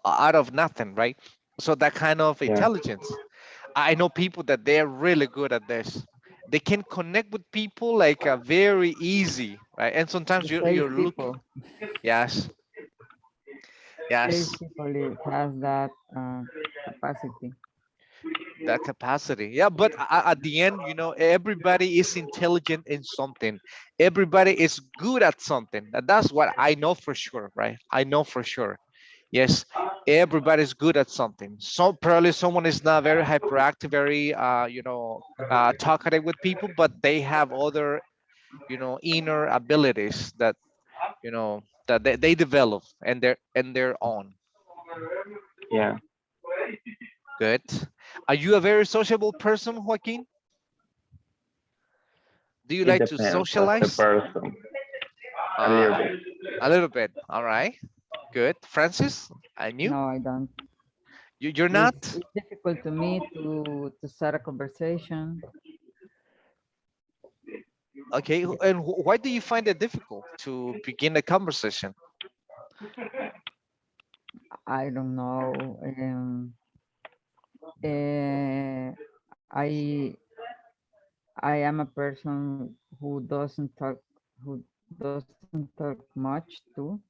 out of nothing, right? So that kind of Yeah. intelligence. I know people that they're really good at this. They can connect with people like very easy, right? And sometimes you're looking. salespeople, Yes, yes, has that capacity. that capacity. Yeah, but at the end, everybody is intelligent in something. Everybody is good at something. And that's what I know for sure, right? I know for sure. Yes, everybody's good at something. So probably someone is not very hyperactive, very talkative with people, but they have other inner abilities that that they develop and they're on. Yeah. Good. Are you a very sociable person, Joaquin? Do you It like to depends of the socialize? person. A little uh bit. a little bit. All right. Good. Francis, I knew No, I don't. you're not. It's difficult to me to start a conversation. Okay, and why do you find it difficult to begin a conversation? I don't know. Uh, I I am a person who doesn't talk much too.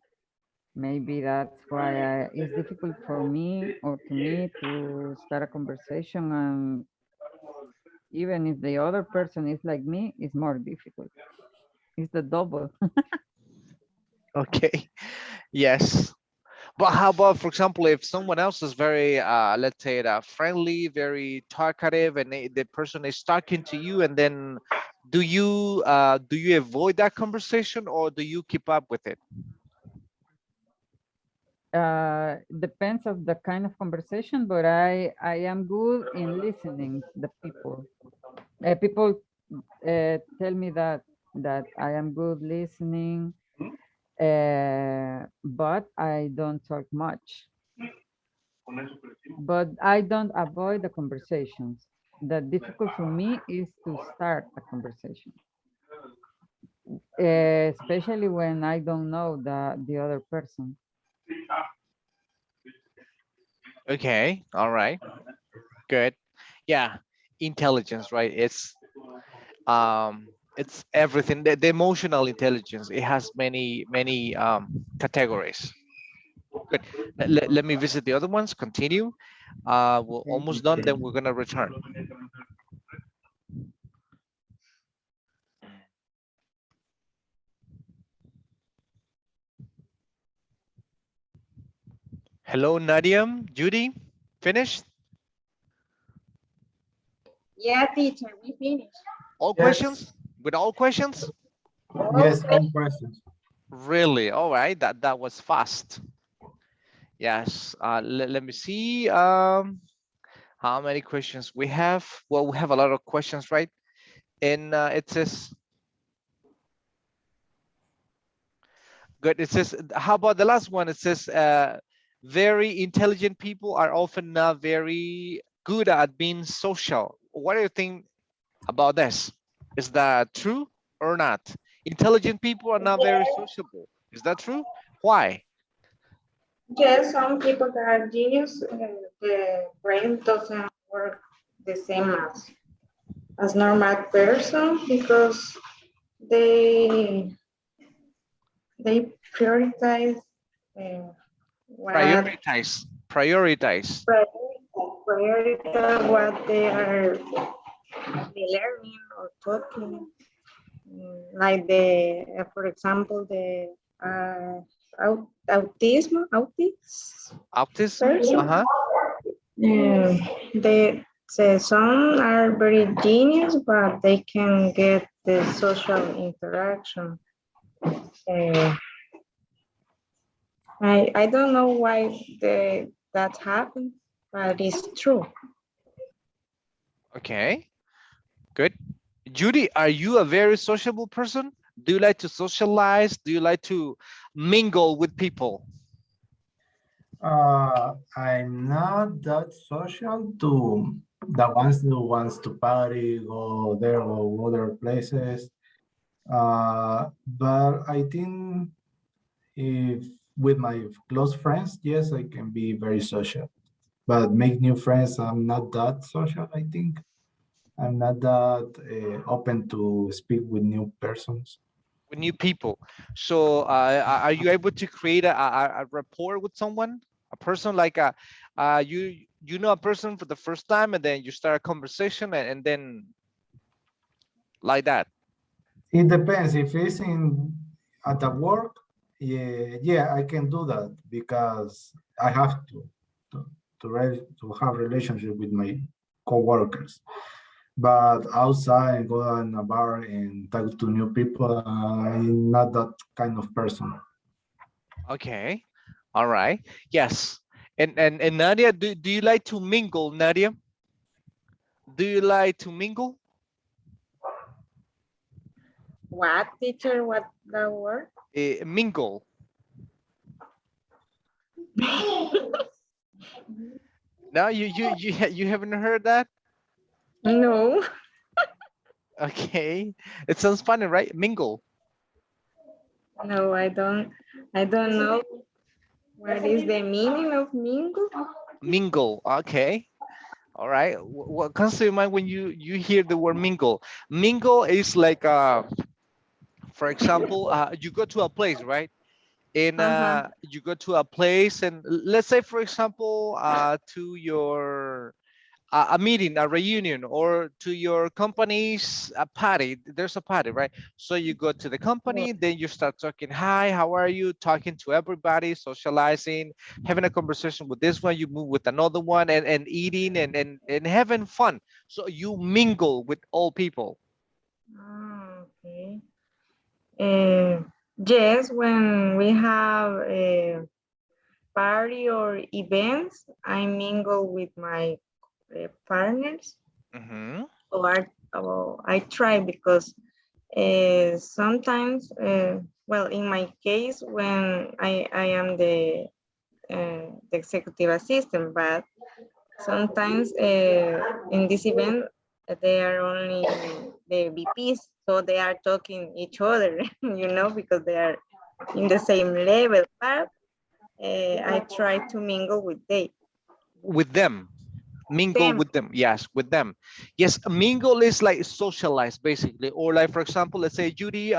Maybe that's why it's difficult for me or to me to start a conversation, and even if the other person is like me, it's more difficult. It's the double. Okay. Yes. But how about, for example, if someone else is very, let's say, friendly, very talkative, and the person is talking to you, and then do you avoid that conversation or do you keep up with it? Depends of the kind of conversation, but I am good in listening the people. People tell me that I am good listening, but I don't talk much. But I don't avoid the conversations. The difficult for me is to start a conversation, especially when I don't know the other person. Okay. All right. Good. Yeah. Intelligence, right? It's everything. The emotional intelligence. It has many categories. Good. Let me visit the other ones. Continue. We're Okay. almost done. Then we're gonna return. Hello, Nadia, Judy. Finished? Yeah, teacher, we finished. All Yes, questions? With all questions? yes, all questions. Really? All right. That was fast. Yes. Let me see. How many questions we have? Well, we have a lot of questions, right? And it says, good. It says, how about the last one? It says, very intelligent people are often not very good at being social. What do you think about this? Is that true or not? Intelligent people are not very sociable. Is that true? Why? Yes, some people that are genius, the brain doesn't work the same as normal person because they they prioritize what Prioritize. prioritize what they are learning or talking. Like for example, the autists Autism? person. Uh-huh. They say some are very genius, but they can get the social interaction. Uh, I don't know why that happened, but it's true. Okay, good. Judy, are you a very sociable person? Do you like to socialize? Do you like to mingle with people? I'm not that social to the ones who wants to party, go there or other places. But I think if with my close friends, yes, I can be very social. But make new friends, I'm not that social, I think. I'm not that open to speak with new persons. With new people. So are you able to create a rapport with someone? A person like you know a person for the first time and then you start a conversation and then like that. It depends. If it's in at the work, yeah, I can do that because I have to have relationship with my coworkers. But outside, go in a bar and talk to new people, I'm not that kind of person. Okay. All right. Yes. And Nadia, do you like to mingle, Nadia? Do you like to mingle? What teacher? What the word? Mingle. No, you haven't heard that? No, Okay. It sounds funny, right? Mingle. no, I don't. I don't know what is the meaning of mingle. Mingle. Okay. All right. What comes to your mind when you hear the word mingle? Mingle is like for example, you go to a place, right? and you go to a place, and let's say, for example, to your a meeting, a reunion, or to your company's a party. There's a party, right? So you go to the company, then you start talking. Hi, how are you? Talking to everybody, socializing, having a conversation with this one. You move with another one, and eating and having fun. So you mingle with all people. Okay. Yes, when we have a party or events, I mingle with my partners, or I try because sometimes, well, in my case, when I am the executive assistant, but sometimes in this event, they are only the VPs, so they are talking each other, because they are in the same level, but I try to mingle With them. Mingle them. with them. Yes, with them. Yes, mingle is like socialize, basically. Or like, for example, let's say, Judy,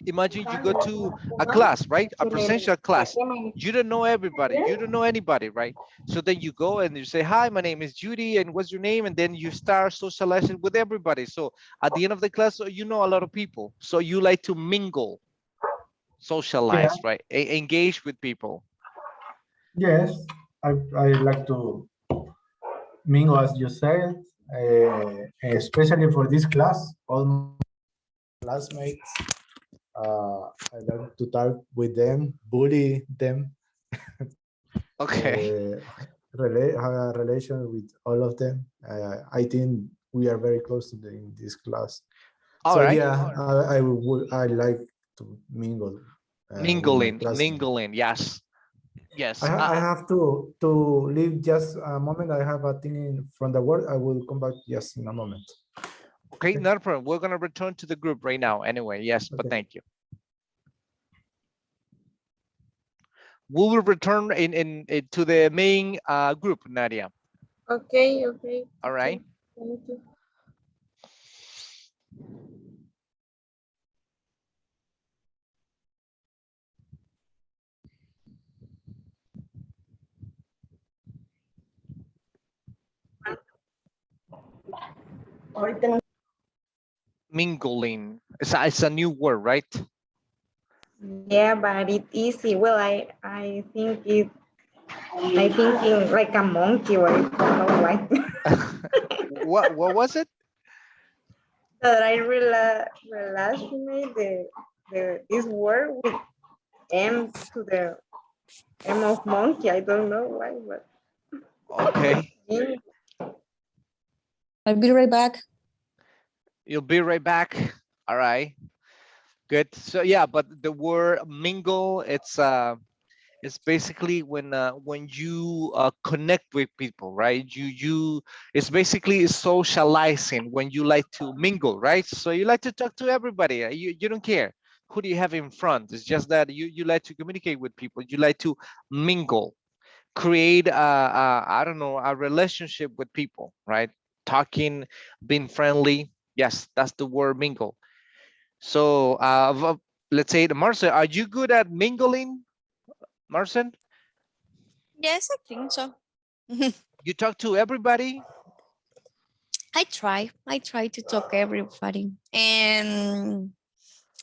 imagine you go to a class, right? A presential class. You don't know everybody. You don't know anybody, right? So then you go and you say, hi, my name is Judy, and what's your name? And then you start socializing with everybody. So at the end of the class, you know a lot of people. So you like to mingle, socialize, right? Engage with people. Yes, I like to mingle, as you said, especially for this class, all my classmates. I like to talk with them, bully them. Okay. Have a relation with all of them. I think we are very close in this class. All So right. yeah, I like to mingle with my Mingling, classmates. mingling. Yes. Yes. I have to leave just a moment. I have a thing from the work. I will come back just in a moment. Okay, not a problem. We're going to return to the group right now anyway. Yes, but thank you. We will return in to the main group, Nadia. Okay. All right. Thank you. Mingling. It's a new word, right? Yeah, but it's easy. Well, I think like a monkey, or I don't know why. What was it? That I relationate this word with M to the M of monkey. I don't know why, but Okay. I'll be right back. You'll be right back. All right. Good. So yeah, but the word mingle, it's basically when you connect with people, right? It's basically socializing, when you like to mingle, right? So you like to talk to everybody. You don't care who do you have in front. It's just that you like to communicate with people. You like to mingle, create I don't know, a relationship with people, right? Talking, being friendly. Yes, that's the word mingle. So let's say, Marcel, are you good at mingling, Marcel? Yes, I think so. You talk to everybody? I try to talk everybody and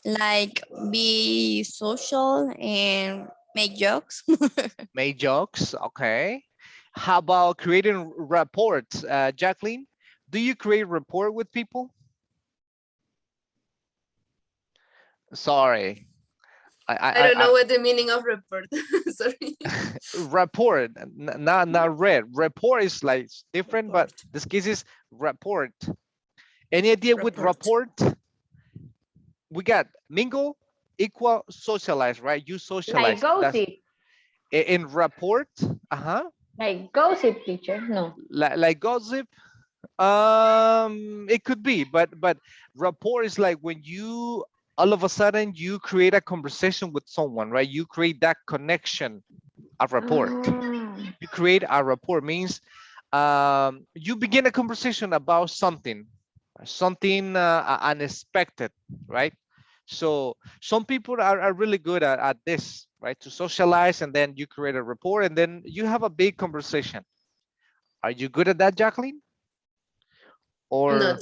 like be social and make jokes. Make jokes, okay. How about creating reports, Jacqueline? Do you create rapport with people? Sorry, I don't know I what the meaning of report. Sorry. report, not read. Rapport is like different, but this case is report. Any idea with report? We got mingle equal socialize, right? You socialize. Like gossip. In report. Like gossip, teacher. No. Like gossip. It could be, but rapport is like when you all of a sudden you create a conversation with someone, right? You create that connection. A rapport. You create a rapport means you begin a conversation about something unexpected, right? So some people are really good at this, right? To socialize, and then you create a rapport, and then you have a big conversation. Are you good at that, Jacqueline? Or Not.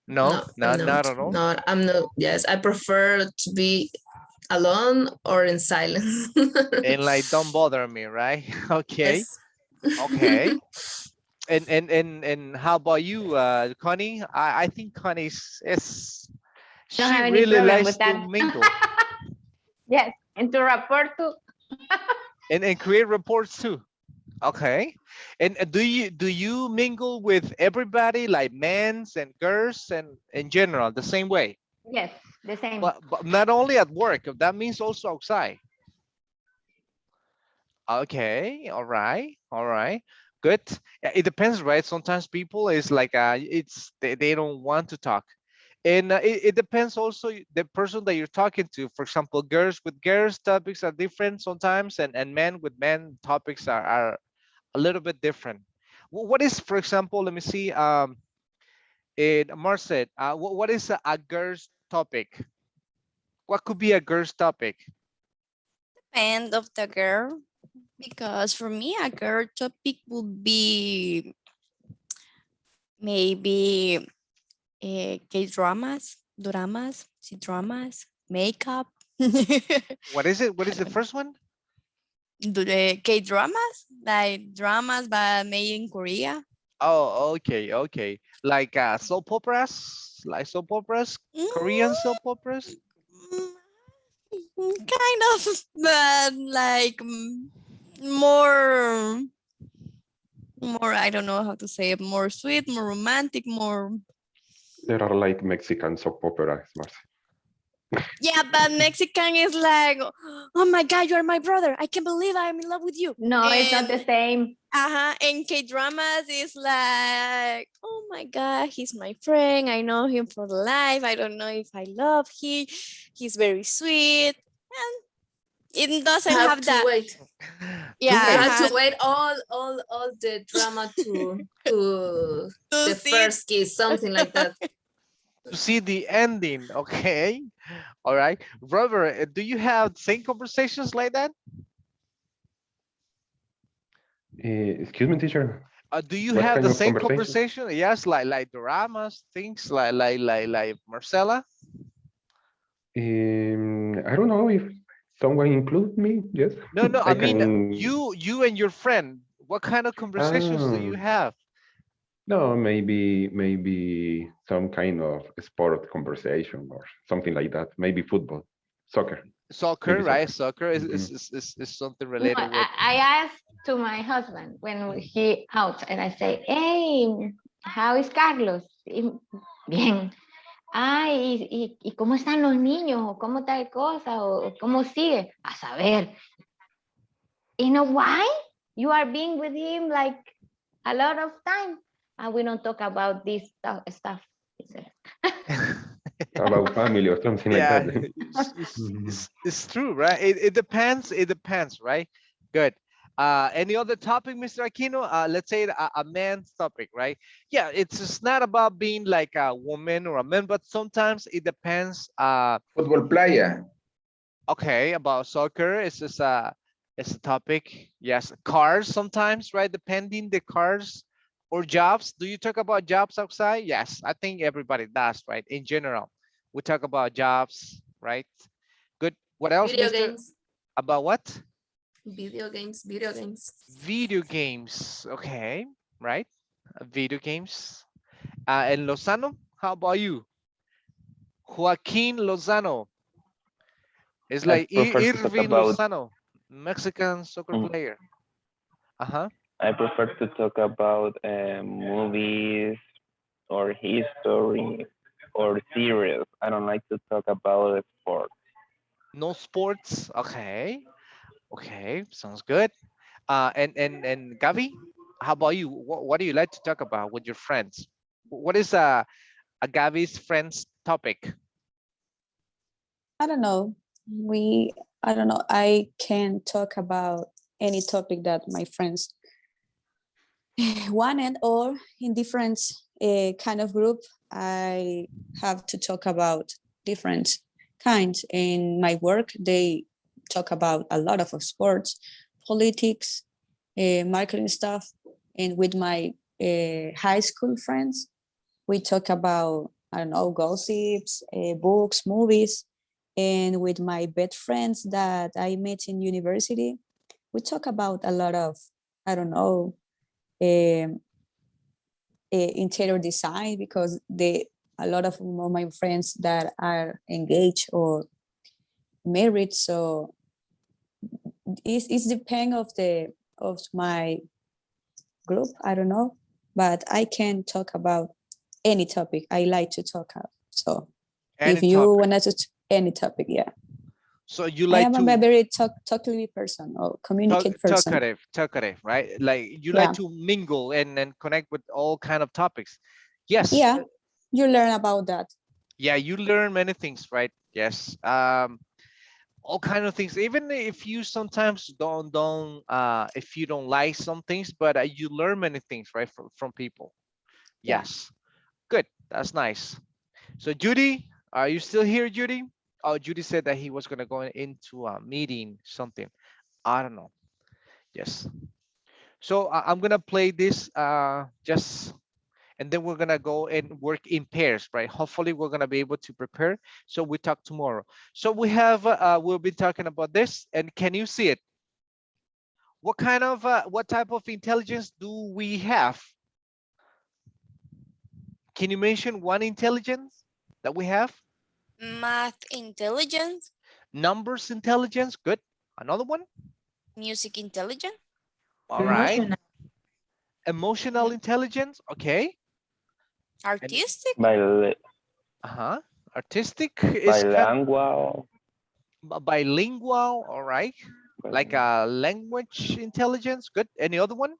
no, No, I'm not not. at all. No, I'm not. Yes, I prefer to be alone or in silence. And like, don't bother me, right? Okay, Yes. okay. And how about you, Connie? I think Connie is Don't she have any really problem likes with to that. mingle Yes, and to rapport too. and create reports too. Okay. And do you mingle with everybody, like men's and girls and in general the same way? Yes, the same. But not only at work, that means also outside. Okay, all right, good. Yeah, it depends, right? Sometimes people is like they don't want to talk, and it depends also the person that you're talking to. For example, girls with girls topics are different sometimes, and men with men topics are a little bit different. What is, for example, let me see, in Marcet, what is a girl's topic? What could be a girl's topic? Depend of the girl, because for me a girl topic would be maybe K-dramas, dramas, C-dramas, makeup. What is it? What is the first one? K-dramas, like dramas but made in Korea. Oh, okay, okay. Like soap operas, like soap operas, Korean soap operas. Kind of, but like more, I don't know how to say it, more sweet, more romantic, more. There are like Mexican soap operas, Marcy. Yeah, but Mexican is like, oh my God, you are my brother. I can't believe I'm in love with you. No, it's not the same. And K-dramas is like, oh my God, he's my friend. I know him for life. I don't know if I love him. He's very sweet. And it doesn't Have have to that. wait. Yeah, I wait. had to wait all the drama to To the see first kiss, something like that. To see the ending. Okay, all right. Robert, do you have same conversations like that? Excuse me, teacher. Do you What have kind the of same conversation? conversation? Yes, like dramas, things like Marcela. I don't know if someone include me. Yes, No, no. I I mean, can. you and your friend. What kind of conversations do you Ah, have? no, maybe some kind of sport conversation or something like that. Maybe football, soccer, Soccer, maybe right? soccer. Soccer is Mhm. is something No, related with. I asked to my husband when he out and I say, hey, how is Carlos? Bien. Ay, ¿y cómo están los niños? ¿O cómo tal cosa? ¿O cómo sigue? A saber. You know why? You are being with him like a lot of time. And we don't talk about this stuff. He said. About family or something like Yeah, that. Mhm. it's true, right? It depends. It depends, right? Good. Any other topic, Mr. Aquino? Let's say a man's topic, right? Yeah, it's just not about being like a woman or a man, but sometimes it depends. Football playa. Okay, about soccer, it's a topic. Yes, cars sometimes, right? Depending the cars or jobs. Do you talk about jobs outside? Yes, I think everybody does, right? In general, we talk about jobs, right? Good. What else, Video Mister? games. About what? Video games. Video games. Video games. Okay, right? Video games. And Lozano, how about you? Joaquin Lozano. It's I like prefer to talk Irving about Lozano, Mexican soccer mm, player. Uh-huh. I prefer to talk about movies or history or series. I don't like to talk about sport. No sports. Okay. Okay. Sounds good. And Gavi, how about you? What do you like to talk about with your friends? What is a Gavi's friends topic? I don't know. I don't know. I can talk about any topic that my friends wanted, or in different kind of group, I have to talk about different kinds. In my work, they talk about a lot of sports, politics, marketing stuff. And with my high school friends, we talk about, I don't know, gossips, books, movies. And with my best friends that I met in university, we talk about a lot of, I don't know, um, interior design, because a lot of my friends that are engaged or married. So it's depend of my group. I don't know, but I can talk about any topic. I like to talk about. So Any if you topic. want to any topic, yeah. So you I like am to a very talkative person or communicate person. talkative, right? Like you Yeah. like to mingle and connect with all kind of topics. Yes. Yeah, you learn about that. Yeah, you learn many things, right? Yes. All kind of things. Even if you sometimes don't if you don't like some things, but you learn many things, right, from people. Yeah. Yes. Good. That's nice. So Judy, are you still here, Judy? Oh, Judy said that he was gonna go into a meeting, something. I don't know. Yes. So I'm gonna play this just, and then we're gonna go and work in pairs, right? Hopefully we're gonna be able to prepare. So we talk tomorrow. So we have we'll be talking about this, and can you see it? What kind of what type of intelligence do we have? Can you mention one intelligence that we have? Math intelligence, Numbers intelligence, good. Another one? music intelligence, All right. Emotional. Emotional intelligence, okay. artistic, Uh-huh. Artistic is bilingual, bilingual, all right. Like a language intelligence, good. Any other one?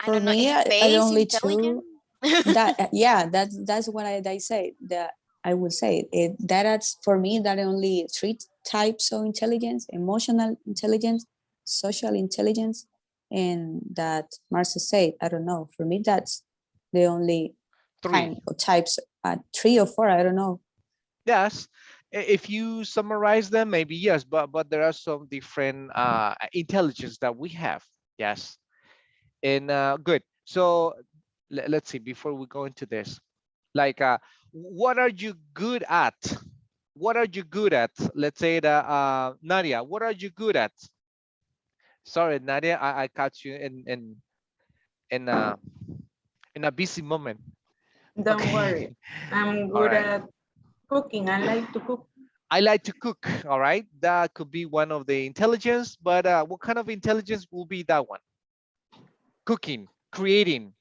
I For don't know, me, I space only intelligence. two. That yeah, that's what I say. That I would say that's for me that only three types of intelligence: emotional intelligence, social intelligence, and that Marcia said. I don't know. For me, that's the only Three. kind of types. Three or four. I don't know. Yes. If you summarize them, maybe yes, but there are some different intelligence that we have. Yes. And good. So let's see, before we go into this, like what are you good at? What are you good at? Let's say that Nadia, what are you good at? Sorry, Nadia, I caught you in in a busy moment. Don't Okay. worry. I'm All good right. at cooking. I like to cook. I like to cook. All right, that could be one of the intelligence, but what kind of intelligence will be that one? Cooking, creating,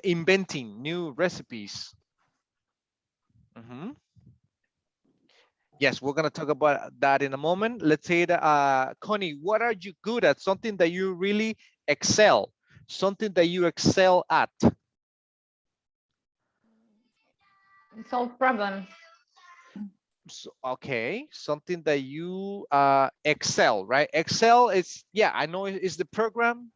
inventing new recipes. Yes, we're gonna talk about that in a moment. Let's say that, Connie, what are you good at? Something that you really excel, something that you excel at. Solve problems. So, okay, something that you excel, right? Excel is, yeah, I know it's the program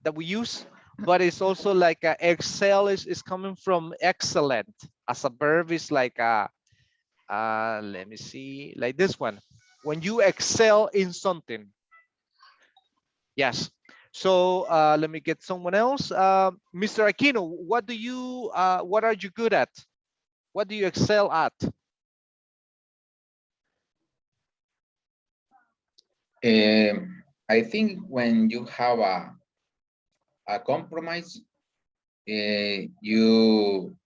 that we use, but it's also like excel is coming from excellent. As a verb is like let me see, like this one, when you excel in something. Yes. So let me get someone else. Mr. Aquino, what are you good at? What do you excel at? I think when you have a compromise, you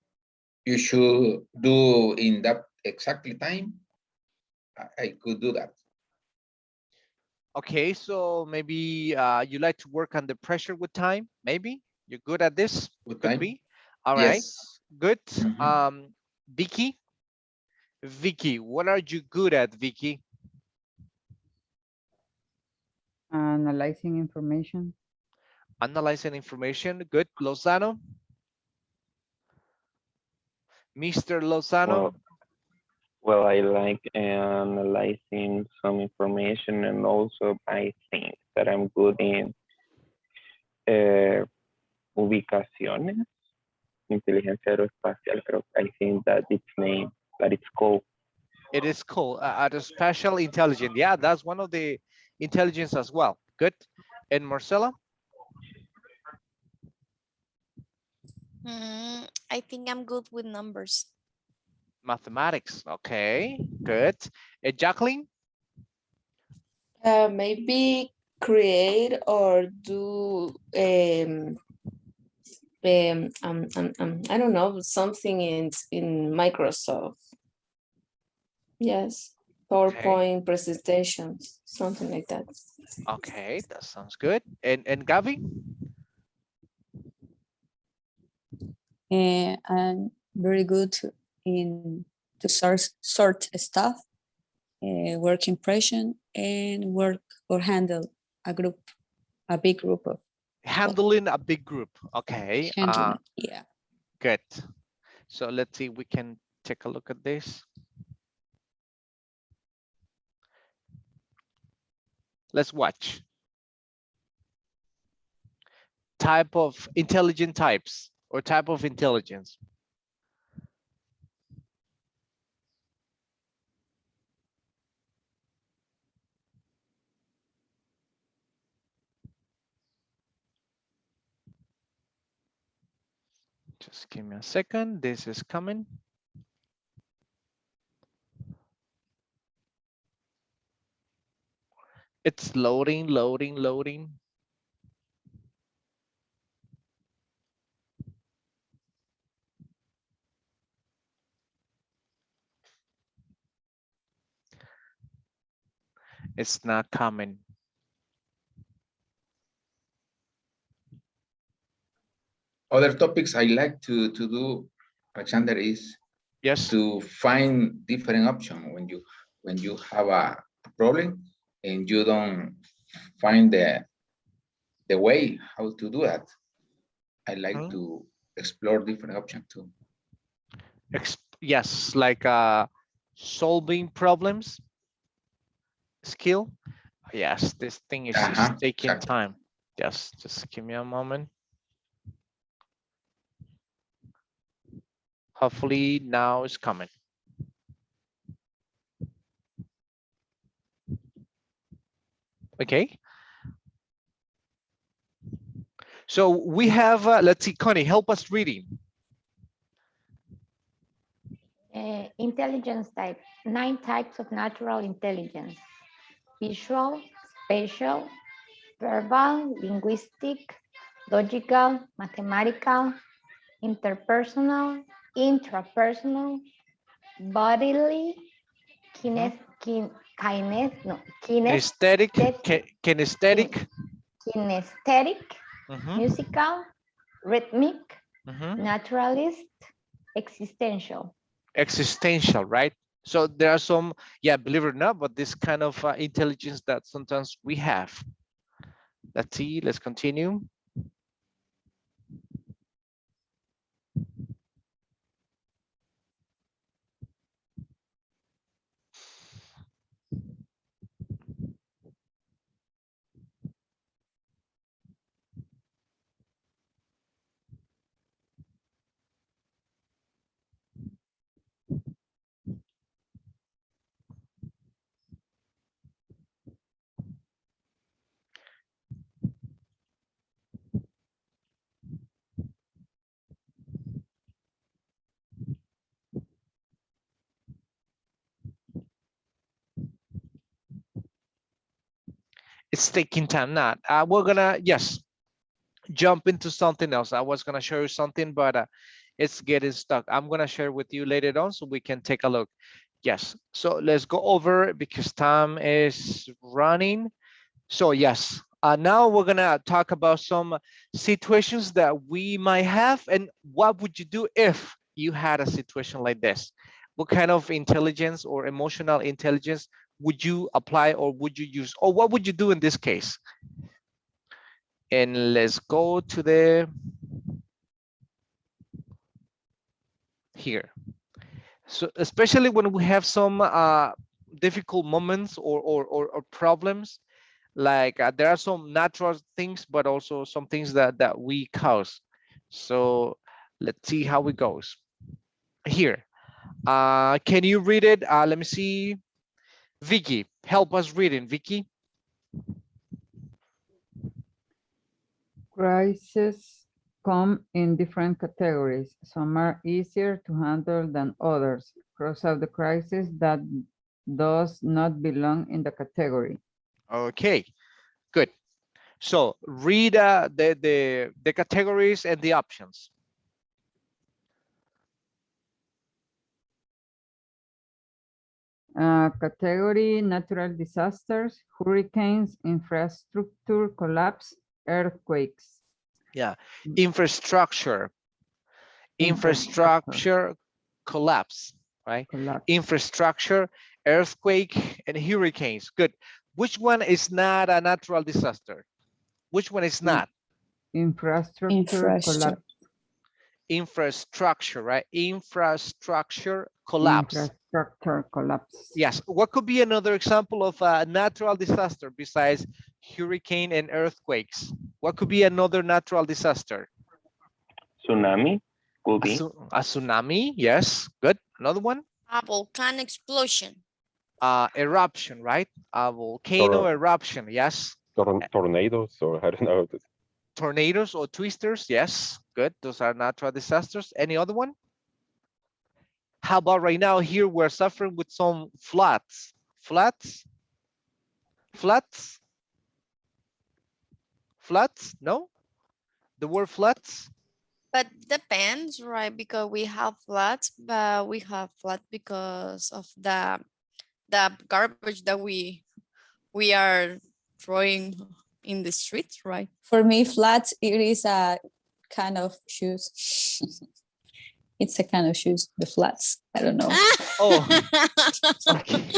should do in that exactly time. I could do that. Okay, so maybe you like to work under pressure with time, maybe? You're good at this? With Could time? be. All right, Yes. good. Vicky? Vicky, what are you good at, Vicky? Analyzing information. Analyzing information, good. Lozano? Mr. Lozano? Well, I like analyzing some information, and also I think that I'm good in ubicaciones, inteligencia aeroespacial. I think that its name. that it's called. It is cool. Artificial intelligence. Yeah, that's one of the intelligence as well. Good. And Marcela? I think I'm good with numbers. Mathematics. Okay, good. And Jacqueline? Maybe create or do I don't know, something in Microsoft. Yes, Okay. PowerPoint presentations, something like that. Okay, that sounds good. And Gavi? I'm very good in to sort stuff, work impression, and work or handle a group, a big group of Handling a big group. Okay. handling. Yeah. Good. So let's see, we can take a look at this. Let's watch. Type of intelligent types or type of intelligence. Just give me a second. This is coming. It's loading, loading, loading. It's not coming. Other topics I like to do, Alexander, is Yes. to find different options when you have a problem and you don't find the way how to do that. I like to explore different options too. Yes, like solving problems skill. Yes, this thing is just taking Exactly. time. Just give me a moment. Hopefully now it's coming. Okay. So we have, let's see, Connie, help us reading. Intelligence type, 9 types of natural intelligence: visual, spatial, verbal, linguistic, logical, mathematical, interpersonal, intrapersonal, bodily, kinesthetic, musical, rhythmic, naturalist, existential. Existential, right? So there are some, yeah, believe it or not, but this kind of intelligence that sometimes we have. Let's see, let's continue. It's taking time. Not. We're gonna, yes, jump into something else. I was gonna show you something, but it's getting stuck. I'm gonna share with you later on so we can take a look. Yes. So let's go over because time is running. So yes, now we're gonna talk about some situations that we might have and what would you do if you had a situation like this? What kind of intelligence or emotional intelligence would you apply or would you use? Or what would you do in this case? And let's go to the here. So especially when we have some difficult moments or problems, like there are some natural things, but also some things that we cause. So let's see how it goes here. Can you read it? Let me see. Vicky, help us reading, Vicky. Crises come in different categories. Some are easier to handle than others. Cross out the crisis that does not belong in the category. Okay, good. So read the categories and the options. Category natural disasters, hurricanes, infrastructure collapse, earthquakes. Yeah, infrastructure collapse, right? Collapse. Infrastructure, earthquake, and hurricanes. Good. Which one is not a natural disaster? Which one is not? Infrastructure collapse. Infrastructure, right? Infrastructure collapse. Infrastructure collapse. Yes. What could be another example of a natural disaster besides hurricane and earthquakes? What could be another natural disaster? Tsunami could be. A tsunami, yes. Good. Another one? A volcano explosion. Eruption, right? A volcano eruption, yes. Tornadoes, or I don't know. Tornadoes or twisters, yes. Good. Those are natural disasters. Any other one? How about right now here we're suffering with some floods? Floods? Floods? Floods? No? The word floods? But depends, right? Because we have floods, but we have flood because of the garbage that we are throwing in the streets, right? For me, flats, it is a kind of shoes. It's a kind of shoes, the flats. I don't know. Oh, okay.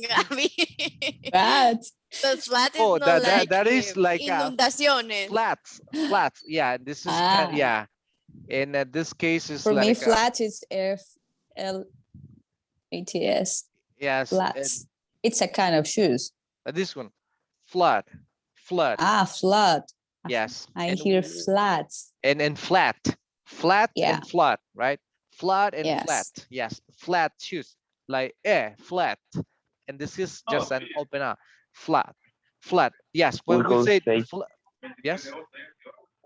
Gaby. But The flat is Oh, not like that is like inundaciones. flats. Yeah, this is yeah. And this case is for like me, flat is FLATS. yes. Flats. It's a kind of shoes. This one, flood. Flood. Yes. I and hear flats. And flat Yeah. and flood, right? Flood and Yes. flat. Yes, flat shoes, like flat. And this is just an open up. Flat. Yes, when we say yes.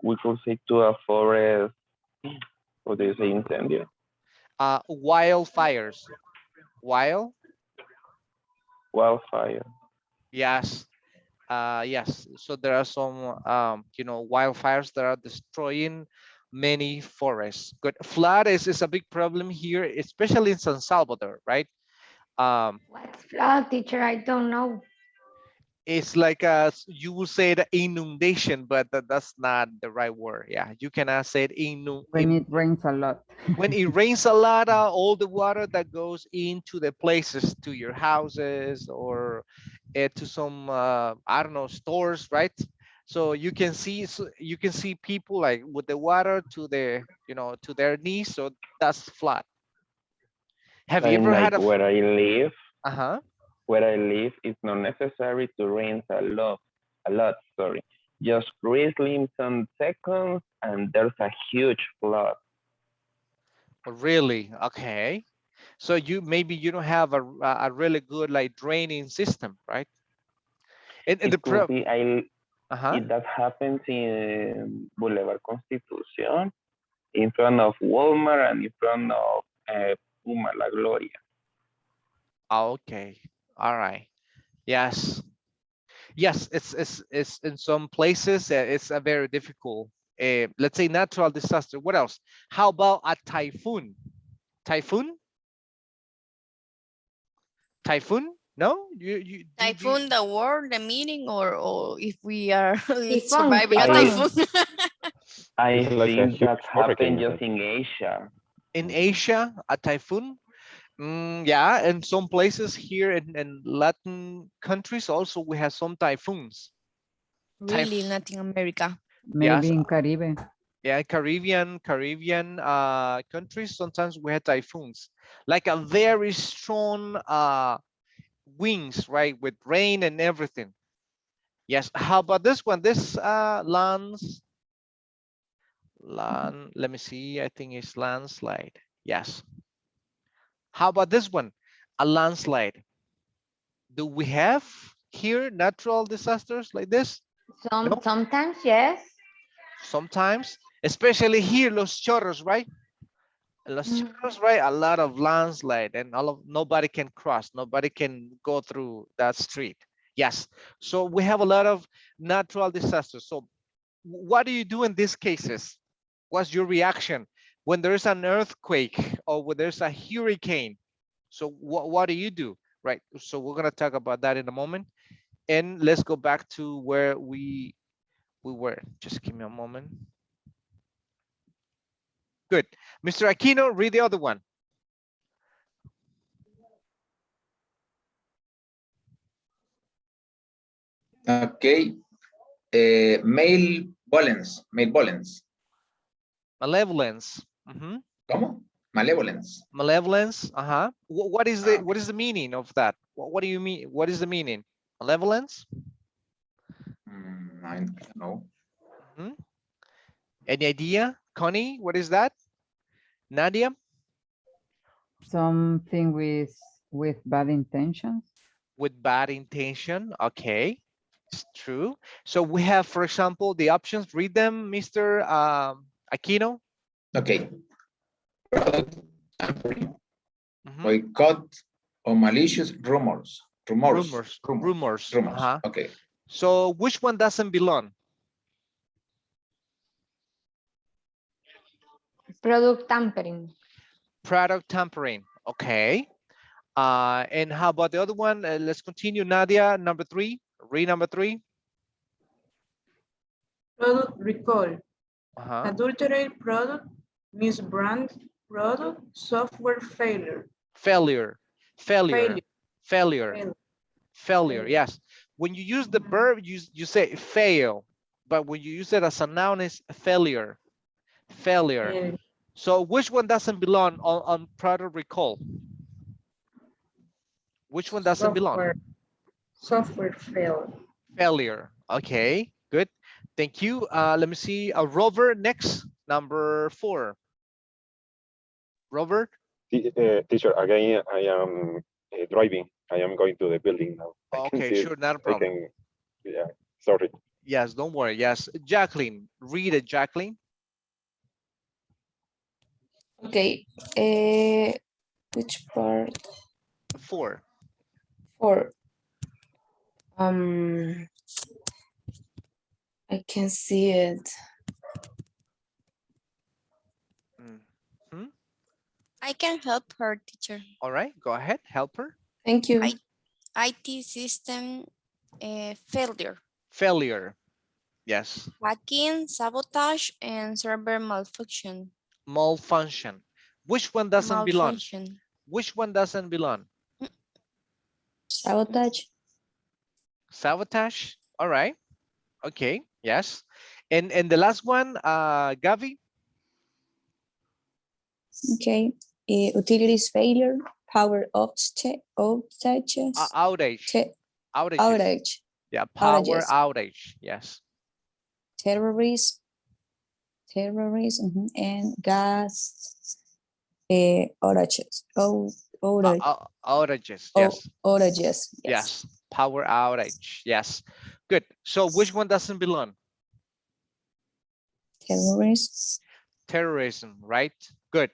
We could say to a forest, what do you say, incendio? Wildfires. Wildfire. Yes. Yes. So there are some wildfires that are destroying many forests. Good. Flood is a big problem here, especially in San Salvador, right? What's flood, teacher? I don't know. It's like you will say the inundation, but that's not the right word. Yeah, you cannot say it When it rains a lot. when it rains a lot, all the water that goes into the places, to your houses or to some I don't know, stores, right? So you can see people like with the water to to their knees. So that's flood. Have you ever had Like where I live, uh-huh. where I live, it's not necessary to rain a lot, sorry. Just drizzling some seconds and there's a huge flood. Really? Okay. So maybe you don't have a really good like draining system, right? And It the could be, uh-huh. that happens in Boulevard Constitución, in front of Walmart and in front of Puma La Gloria. Okay. All right. Yes. Yes, it's in some places it's a very difficult let's say natural disaster. What else? How about a typhoon? Typhoon? No? You Typhoon, the word, the meaning, or if we are Typhoon, surviving a typhoon. typhoon. I like a think that huge hurricane. happened just in Asia. in Asia, a typhoon? Yeah, in some places here in Latin countries also we have some typhoons. Really, Latin America. Maybe Yes. in Caribe. Yeah, Caribbean countries, sometimes we have typhoons, like a very strong winds, right, with rain and everything. Yes. How about this one? This let me see, I think it's landslide. Yes. How about this one? A landslide. Do we have here natural disasters like this? No? Sometimes, yes. Sometimes, especially here, Los Chorros, right? Los Chorros, right? A lot of landslide and nobody can cross, nobody can go through that street. Yes. So we have a lot of natural disasters. So what do you do in these cases? What's your reaction when there's an earthquake or when there's a hurricane? So what do you do? Right. So we're gonna talk about that in a moment. And let's go back to where we were. Just give me a moment. Good. Mr. Aquino, read the other one. Okay. Malevolence. Malevolence. Malevolence. Mhm. ¿Cómo? Malevolence. Malevolence. Uh-huh. What is the meaning of that? What do you mean? What is the meaning? Malevolence? I don't know. Mhm. Any idea? Connie, what is that? Nadia? Something with bad intentions. With bad intention. Okay. It's true. So we have, for example, the options. Read them, Mr. Aquino. Okay. Product tampering, boycott, or malicious rumors. Rumors. Rumors. Okay. So which one doesn't belong? Product tampering. Product tampering. Okay. And how about the other one? Let's continue. Nadia, number 3. Read number 3. Product recall. Adulterated product, misbrand product, software failure. Failure. Yes. When you use the verb, you say fail, but when you use it as a noun, it's failure. So which one doesn't belong on product recall? Which one doesn't belong? Software failure. Failure. Okay, good. Thank you. Let me see. Robert next, number 4. Robert? Teacher, again, I am driving. I am going to the building now. Okay, sure, not a problem. Yeah, sorry. Yes, don't worry. Yes, Jacqueline, read it, Jacqueline. Okay. Which part? 4. 4. I can see it. I can help her, teacher. All right, go ahead, help her. Thank you. IT system failure. Failure. Yes. Hacking, sabotage, and server malfunction. Malfunction. Which one doesn't belong? Which one doesn't belong? Sabotage. Sabotage. All right. Okay. Yes. And the last one, Gavi. Okay. Utilities failure, power outages. Outage. Outage. Yeah, power Outages. outage. Yes. Terrorism, and gas outages. Outages. Yes. Outages. Yes. Power outage. Yes. Good. So which one doesn't belong? Terrorism, right? Good.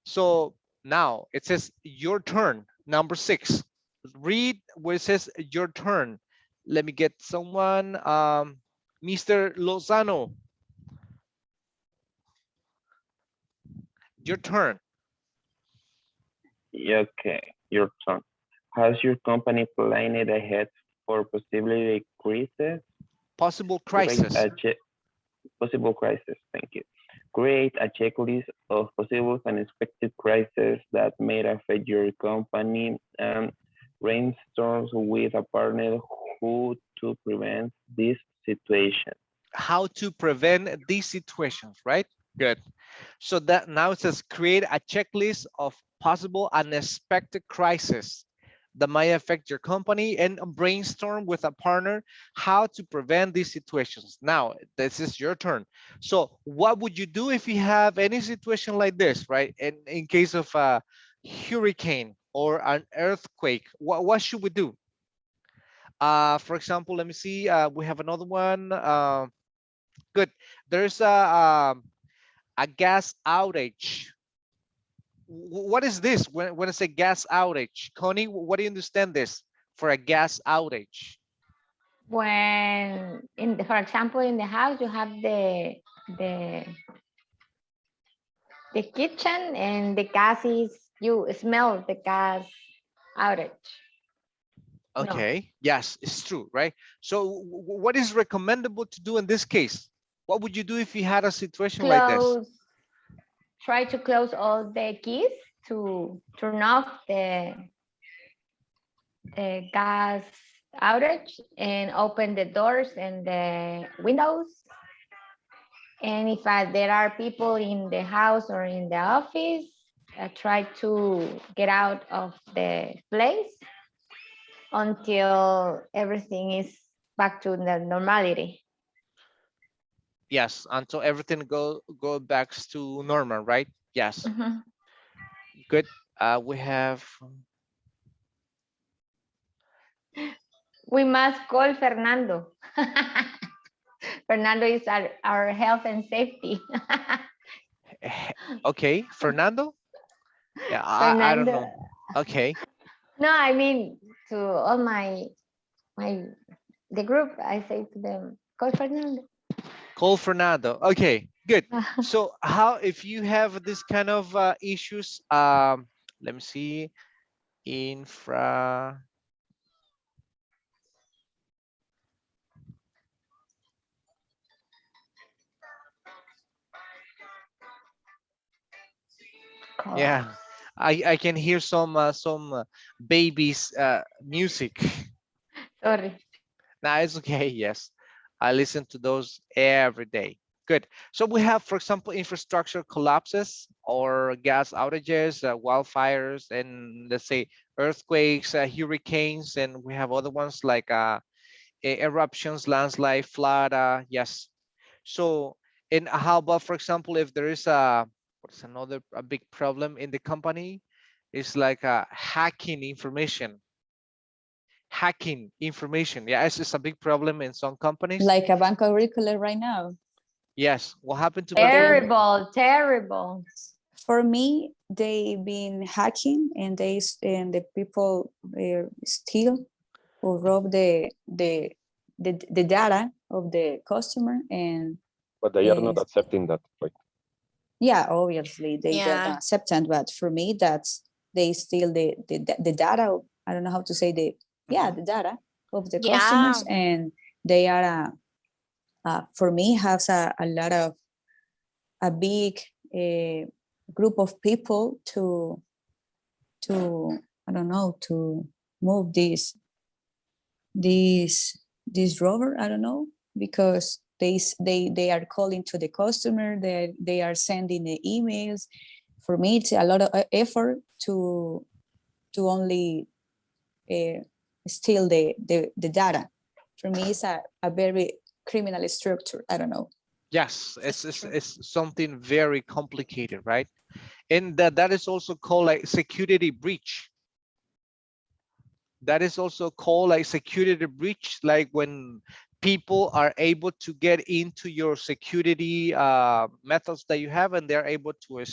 So now it says your turn, number 6. Read where it says your turn. Let me get someone. Mr. Lozano. Your turn. Okay, your turn. Has your company planned ahead for possibility crisis? Possible crisis. Possible crisis, thank you. Create a checklist of possible unexpected crises that may affect your company and brainstorm with a partner who to prevent this situation. How to prevent these situations, right? Good. So that now it says create a checklist of possible unexpected crises that might affect your company and brainstorm with a partner how to prevent these situations. Now, this is your turn. So what would you do if you have any situation like this, right? In case of hurricane or an earthquake, what should we do? For example, let me see. We have another one. Good. There's a gas outage. What is this when it's a gas outage? Connie, what do you understand this for a gas outage? When for example, in the house, you have the kitchen and the gas is, you smell the gas outage. No. Okay, yes, it's true, right? So what is recommendable to do in this case? What would you do if you had a situation like this? Try to close all the keys to turn off the gas outage and open the doors and the windows. And if there are people in the house or in the office, try to get out of the place until everything is back to the normality. Yes, until everything go back to normal, right? Yes. Good. We have. We must call Fernando. Fernando is our health and safety. Okay, Fernando. Yeah, I don't know. Okay. No, I mean to all the group. I say to them, call Fernando. Call Fernando. Okay, good. So how if you have this kind of issues? Let me see. Infra. Yeah, I can hear some babies music. Sorry. Nah, it's okay. Yes, I listen to those every day. Good. So we have, for example, infrastructure collapses or gas outages, wildfires, and let's say earthquakes, hurricanes, and we have other ones like eruptions, landslide, flood. Yes. So, and how about, for example, if there is what's another a big problem in the company? It's like hacking information. Hacking information. Yeah, it's a big problem in some companies. Like a bank curricular right now. Yes. What happened to terrible, terrible. For me, they've been hacking and the people steal or rob the data of the customer, and But they are not accepting that, right? yeah, obviously they don't Yeah. accept it, but for me that's they steal the data. I don't know how to say the data of the customers, and they are for me has a lot of a big group of people to I don't know, to move this rover. I don't know, because they are calling to the customer, they are sending the emails. For me, it's a lot of effort to only steal the data. For me, it's a very criminal structure. I don't know. Yes, it's something very complicated, right? And that is also called like security breach. That is also called like security breach, like when people are able to get into your security methods that you have, and they're able to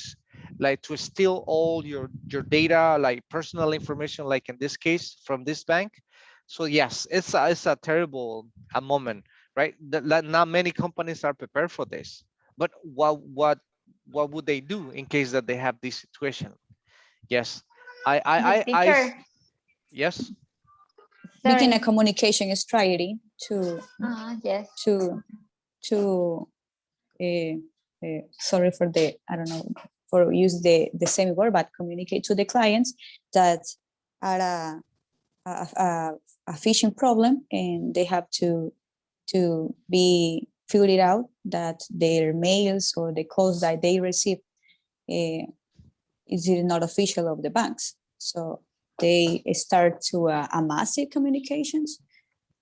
to steal all your data, like personal information, like in this case from this bank. So yes, it's a terrible moment, right? Not many companies are prepared for this. But what would they do in case that they have this situation? Yes, Teacher. Yes. Making a communication strategy to yes. Sorry for the, I don't know, for use the same word, but communicate to the clients that are a phishing problem, and they have to be figured out that their mails or the calls that they receive is not official of the banks. So they start to a massive communications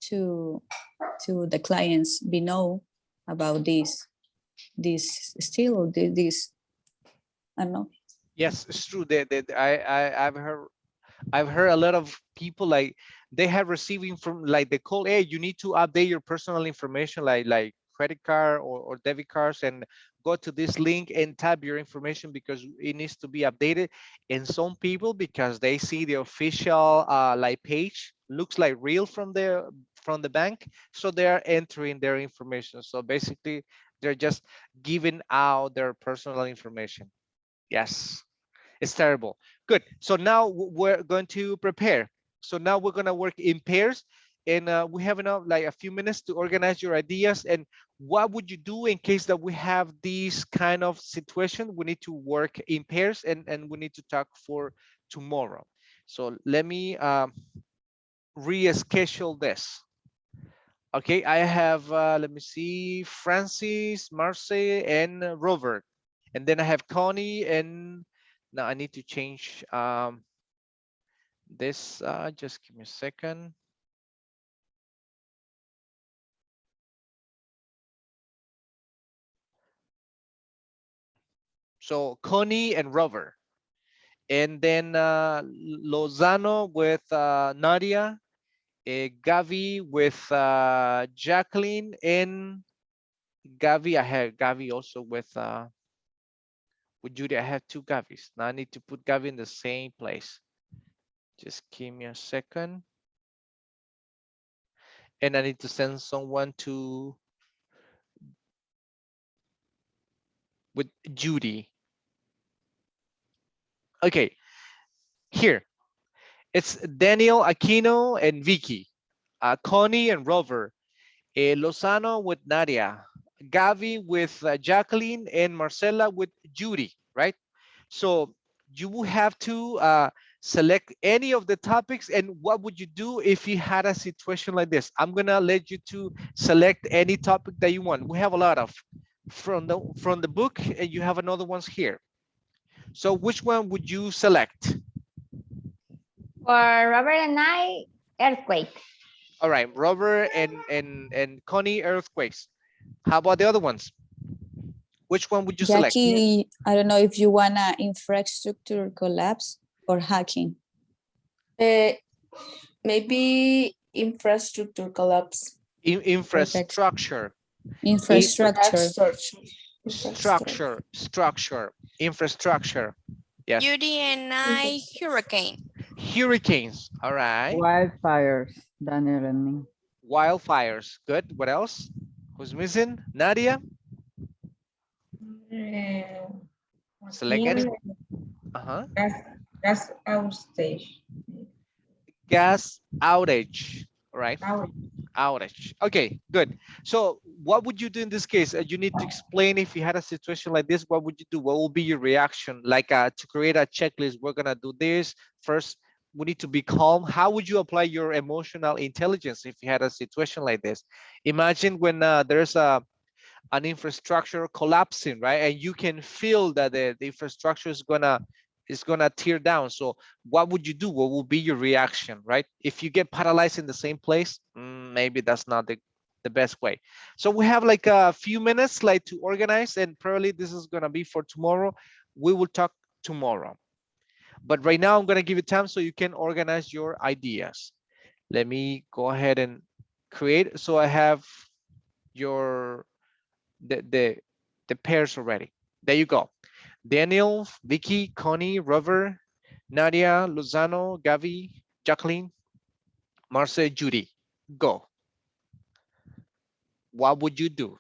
to the clients be know about this still, or this, I don't know. Yes, it's true. I've heard a lot of people like they have receiving from like they call, hey, you need to update your personal information like credit card or debit cards and go to this link and type your information because it needs to be updated. And some people, because they see the official like page looks like real from the bank, so they are entering their information. So basically they're just giving out their personal information. Yes. It's terrible. Good. So now we're going to prepare. So now we're going to work in pairs, and we have enough like a few minutes to organize your ideas. And what would you do in case that we have this kind of situation? We need to work in pairs, and we need to talk for tomorrow. So let me reschedule this. Okay, I have, let me see, Francis, Marcy, and Robert. And then I have Connie, and now I need to change this. Just give me a second. So Connie and Robert. And then Lozano with Nadia, Gavi with Jacqueline, and Gavi. I have Gavi also with Judy. I have two Gavis. Now I need to put Gavi in the same place. Just give me a second. And I need to send someone to with Judy. Okay, here it's Daniel, Aquino, and Vicky, Connie and Rover, Lozano with Nadia, Gavi with Jacqueline, and Marcela with Judy, right? So you will have to select any of the topics. And what would you do if you had a situation like this? I'm gonna let you to select any topic that you want. We have a lot of from the book, and you have another ones here. So which one would you select? For Robert and I, earthquake. All right, Robert and Connie, earthquakes. How about the other ones? Which one would you select? Jackie, I don't know if you wanna infrastructure collapse or hacking. Maybe infrastructure collapse. Infrastructure. Infrastructure. Infrastructure. Yes. Judy and I, hurricane. Hurricanes. All right. Wildfires, Daniel and me. Wildfires. Good. What else? Who's missing? Nadia? Select any. Gas outage. Gas outage. All right. Outage. Okay, good. So what would you do in this case? You need to explain if you had a situation like this, what would you do? What will be your reaction? Like to create a checklist, we're gonna do this. First, we need to be calm. How would you apply your emotional intelligence if you had a situation like this? Imagine when there's an infrastructure collapsing, right? And you can feel that the infrastructure is gonna tear down. So what would you do? What will be your reaction, right? If you get paralyzed in the same place, maybe that's not the best way. So we have like a few minutes like to organize, and probably this is gonna be for tomorrow. We will talk tomorrow. But right now I'm gonna give you time so you can organize your ideas. Let me go ahead and create. So I have your the pairs already. There you go. Daniel, Vicky, Connie, Rover, Nadia, Lozano, Gavi, Jacqueline, Marce, Judy. Go. What would you do?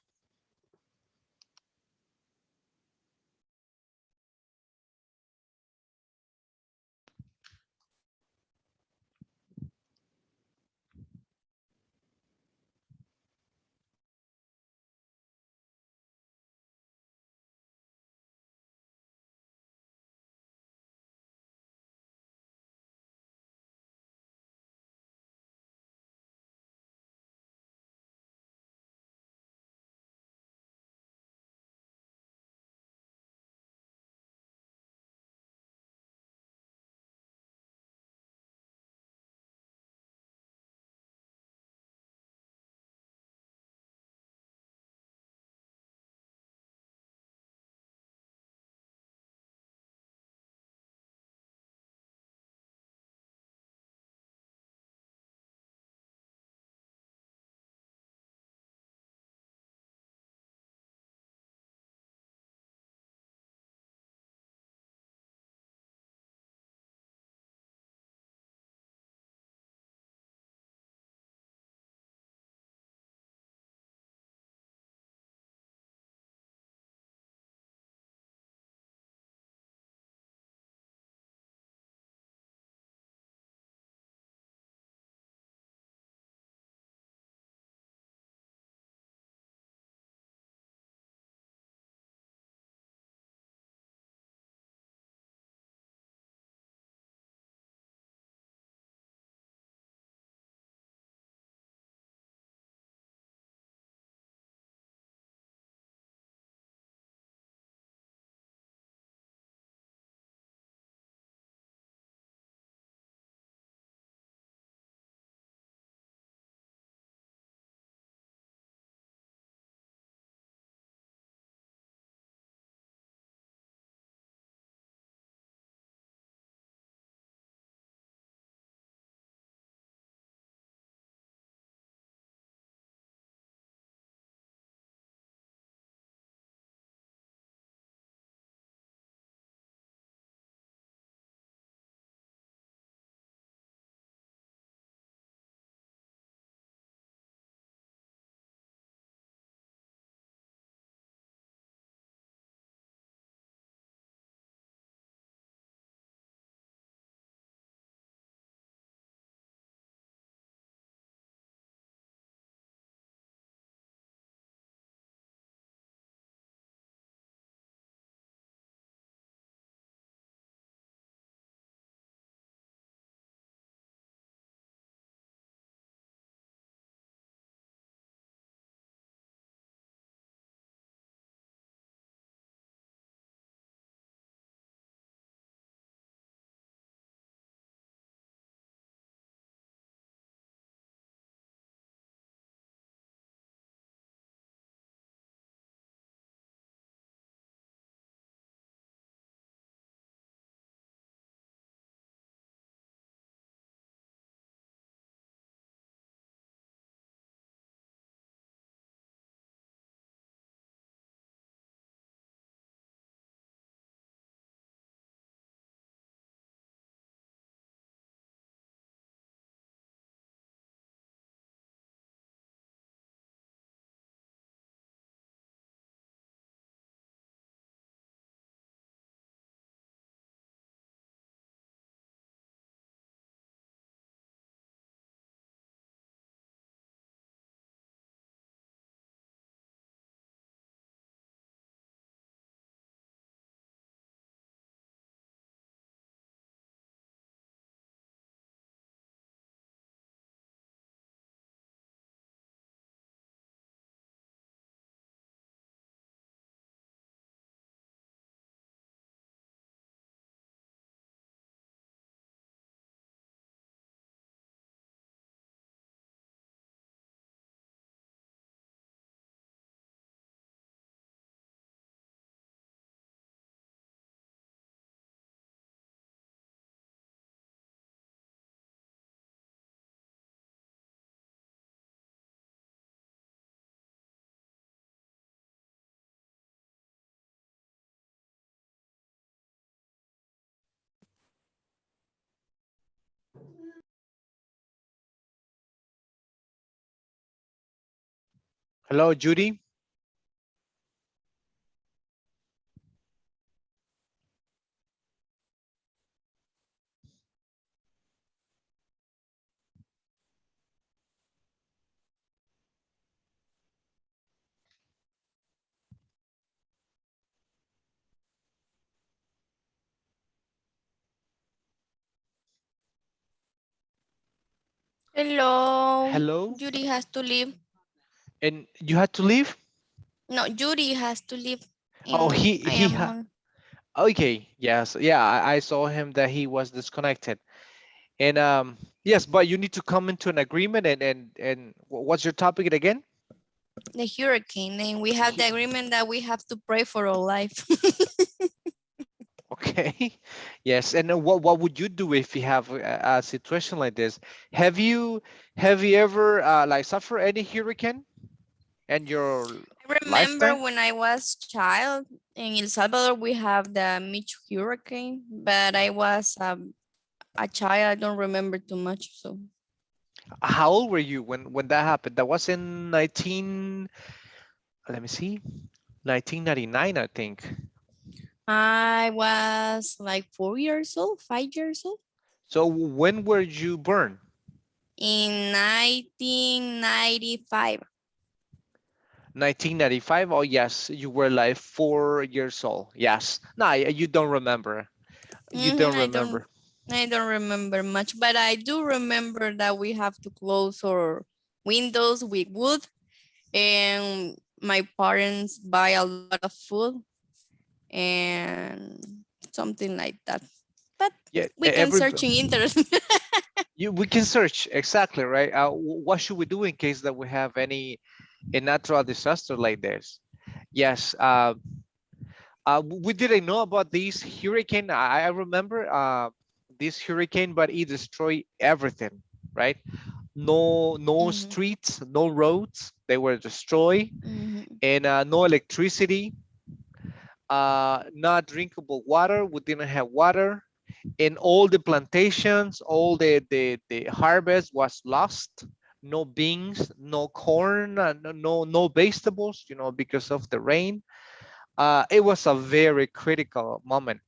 Hello, Judy. Hello. Hello. Judy has to leave. And you had to leave? No, Judy has to leave. Oh, And I am on. okay. Yes. Yeah, I saw him that he was disconnected. And yes, but you need to come into an agreement and what's your topic again? The hurricane, and we have the agreement that we have to pray for our life. Okay. Yes. And what would you do if you have a situation like this? Have you ever like suffer any hurricane in your I remember lifetime? when I was child in El Salvador, we have the Mitch hurricane, but I was a child. I don't remember too much. So How old were you when that happened? That was in 19, let me see, 1999, I think. I was like 4 years old, 5 years old. So when were you born? In 1995. 1995. Oh yes, you were like 4 years old. Yes. No, you don't remember. You Mhm, don't remember. I don't remember much, but I do remember that we have to close our windows with wood, and my parents buy a lot of food and something like that. But Yeah, we can search in internet. we can search exactly, right? What should we do in case that we have any a natural disaster like this? Yes. We didn't know about this hurricane. I remember this hurricane, but it destroyed everything, right? No streets, no roads. They were destroyed, and no electricity, not drinkable water. We didn't have water, and all the plantations, all the harvest was lost. No beans, no corn, no vegetables, because of the rain. It was a very critical moment.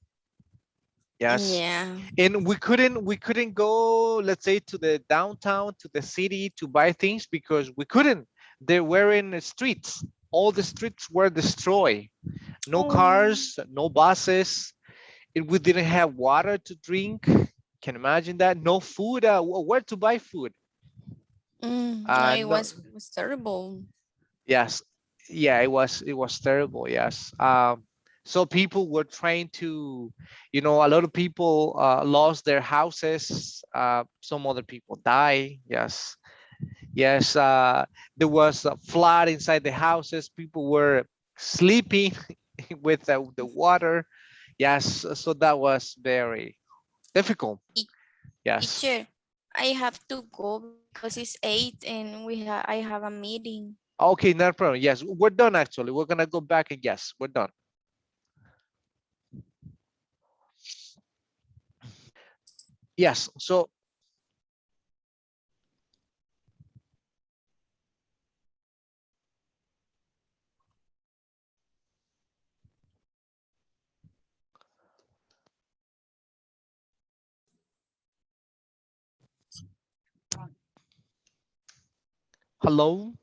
Yes. Yeah. And we couldn't go, let's say, to the downtown, to the city to buy things because we couldn't. They were in the streets. All the streets were destroyed. No cars, no buses. And we didn't have water to drink. Can you imagine that? No food. Where to buy food? No, it No. was terrible. Yes. Yeah, it was terrible. Yes. So people were trying to, a lot of people lost their houses. Some other people die. Yes. Yes. There was a flood inside the houses. People were sleeping with the water. Yes. So that was very difficult. Yes. Teacher, I have to go because it's 8 and I have a meeting. Okay, no problem. Yes, we're done actually. We're gonna go back and yes, we're done. Yes, so hello.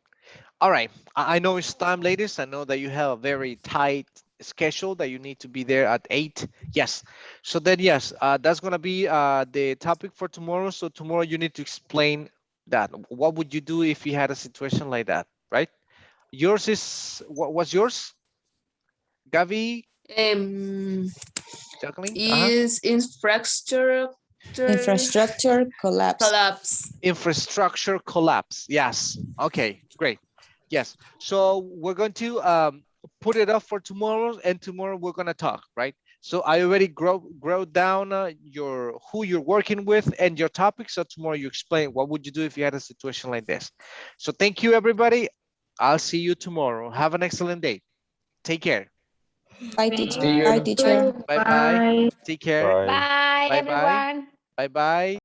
All right. I know it's time, ladies. I know that you have a very tight schedule that you need to be there at 8. Yes. So then, yes, that's going to be the topic for tomorrow. So tomorrow you need to explain that. What would you do if you had a situation like that, right? Yours is, what was yours? Gavi, Um, Jacqueline? is Infrastructure collapse. collapse. Infrastructure collapse. Yes. Okay, great. Yes. So we're going to put it up for tomorrow, and tomorrow we're going to talk, right? So I already grow down your who you're working with and your topic. So tomorrow you explain what would you do if you had a situation like this. So thank you, everybody. I'll see you tomorrow. Have an excellent day. Take care. Bye, teacher. See Bye, you. teacher. Bye bye. Take care. Bye. Bye, Bye bye. everyone. Bye bye.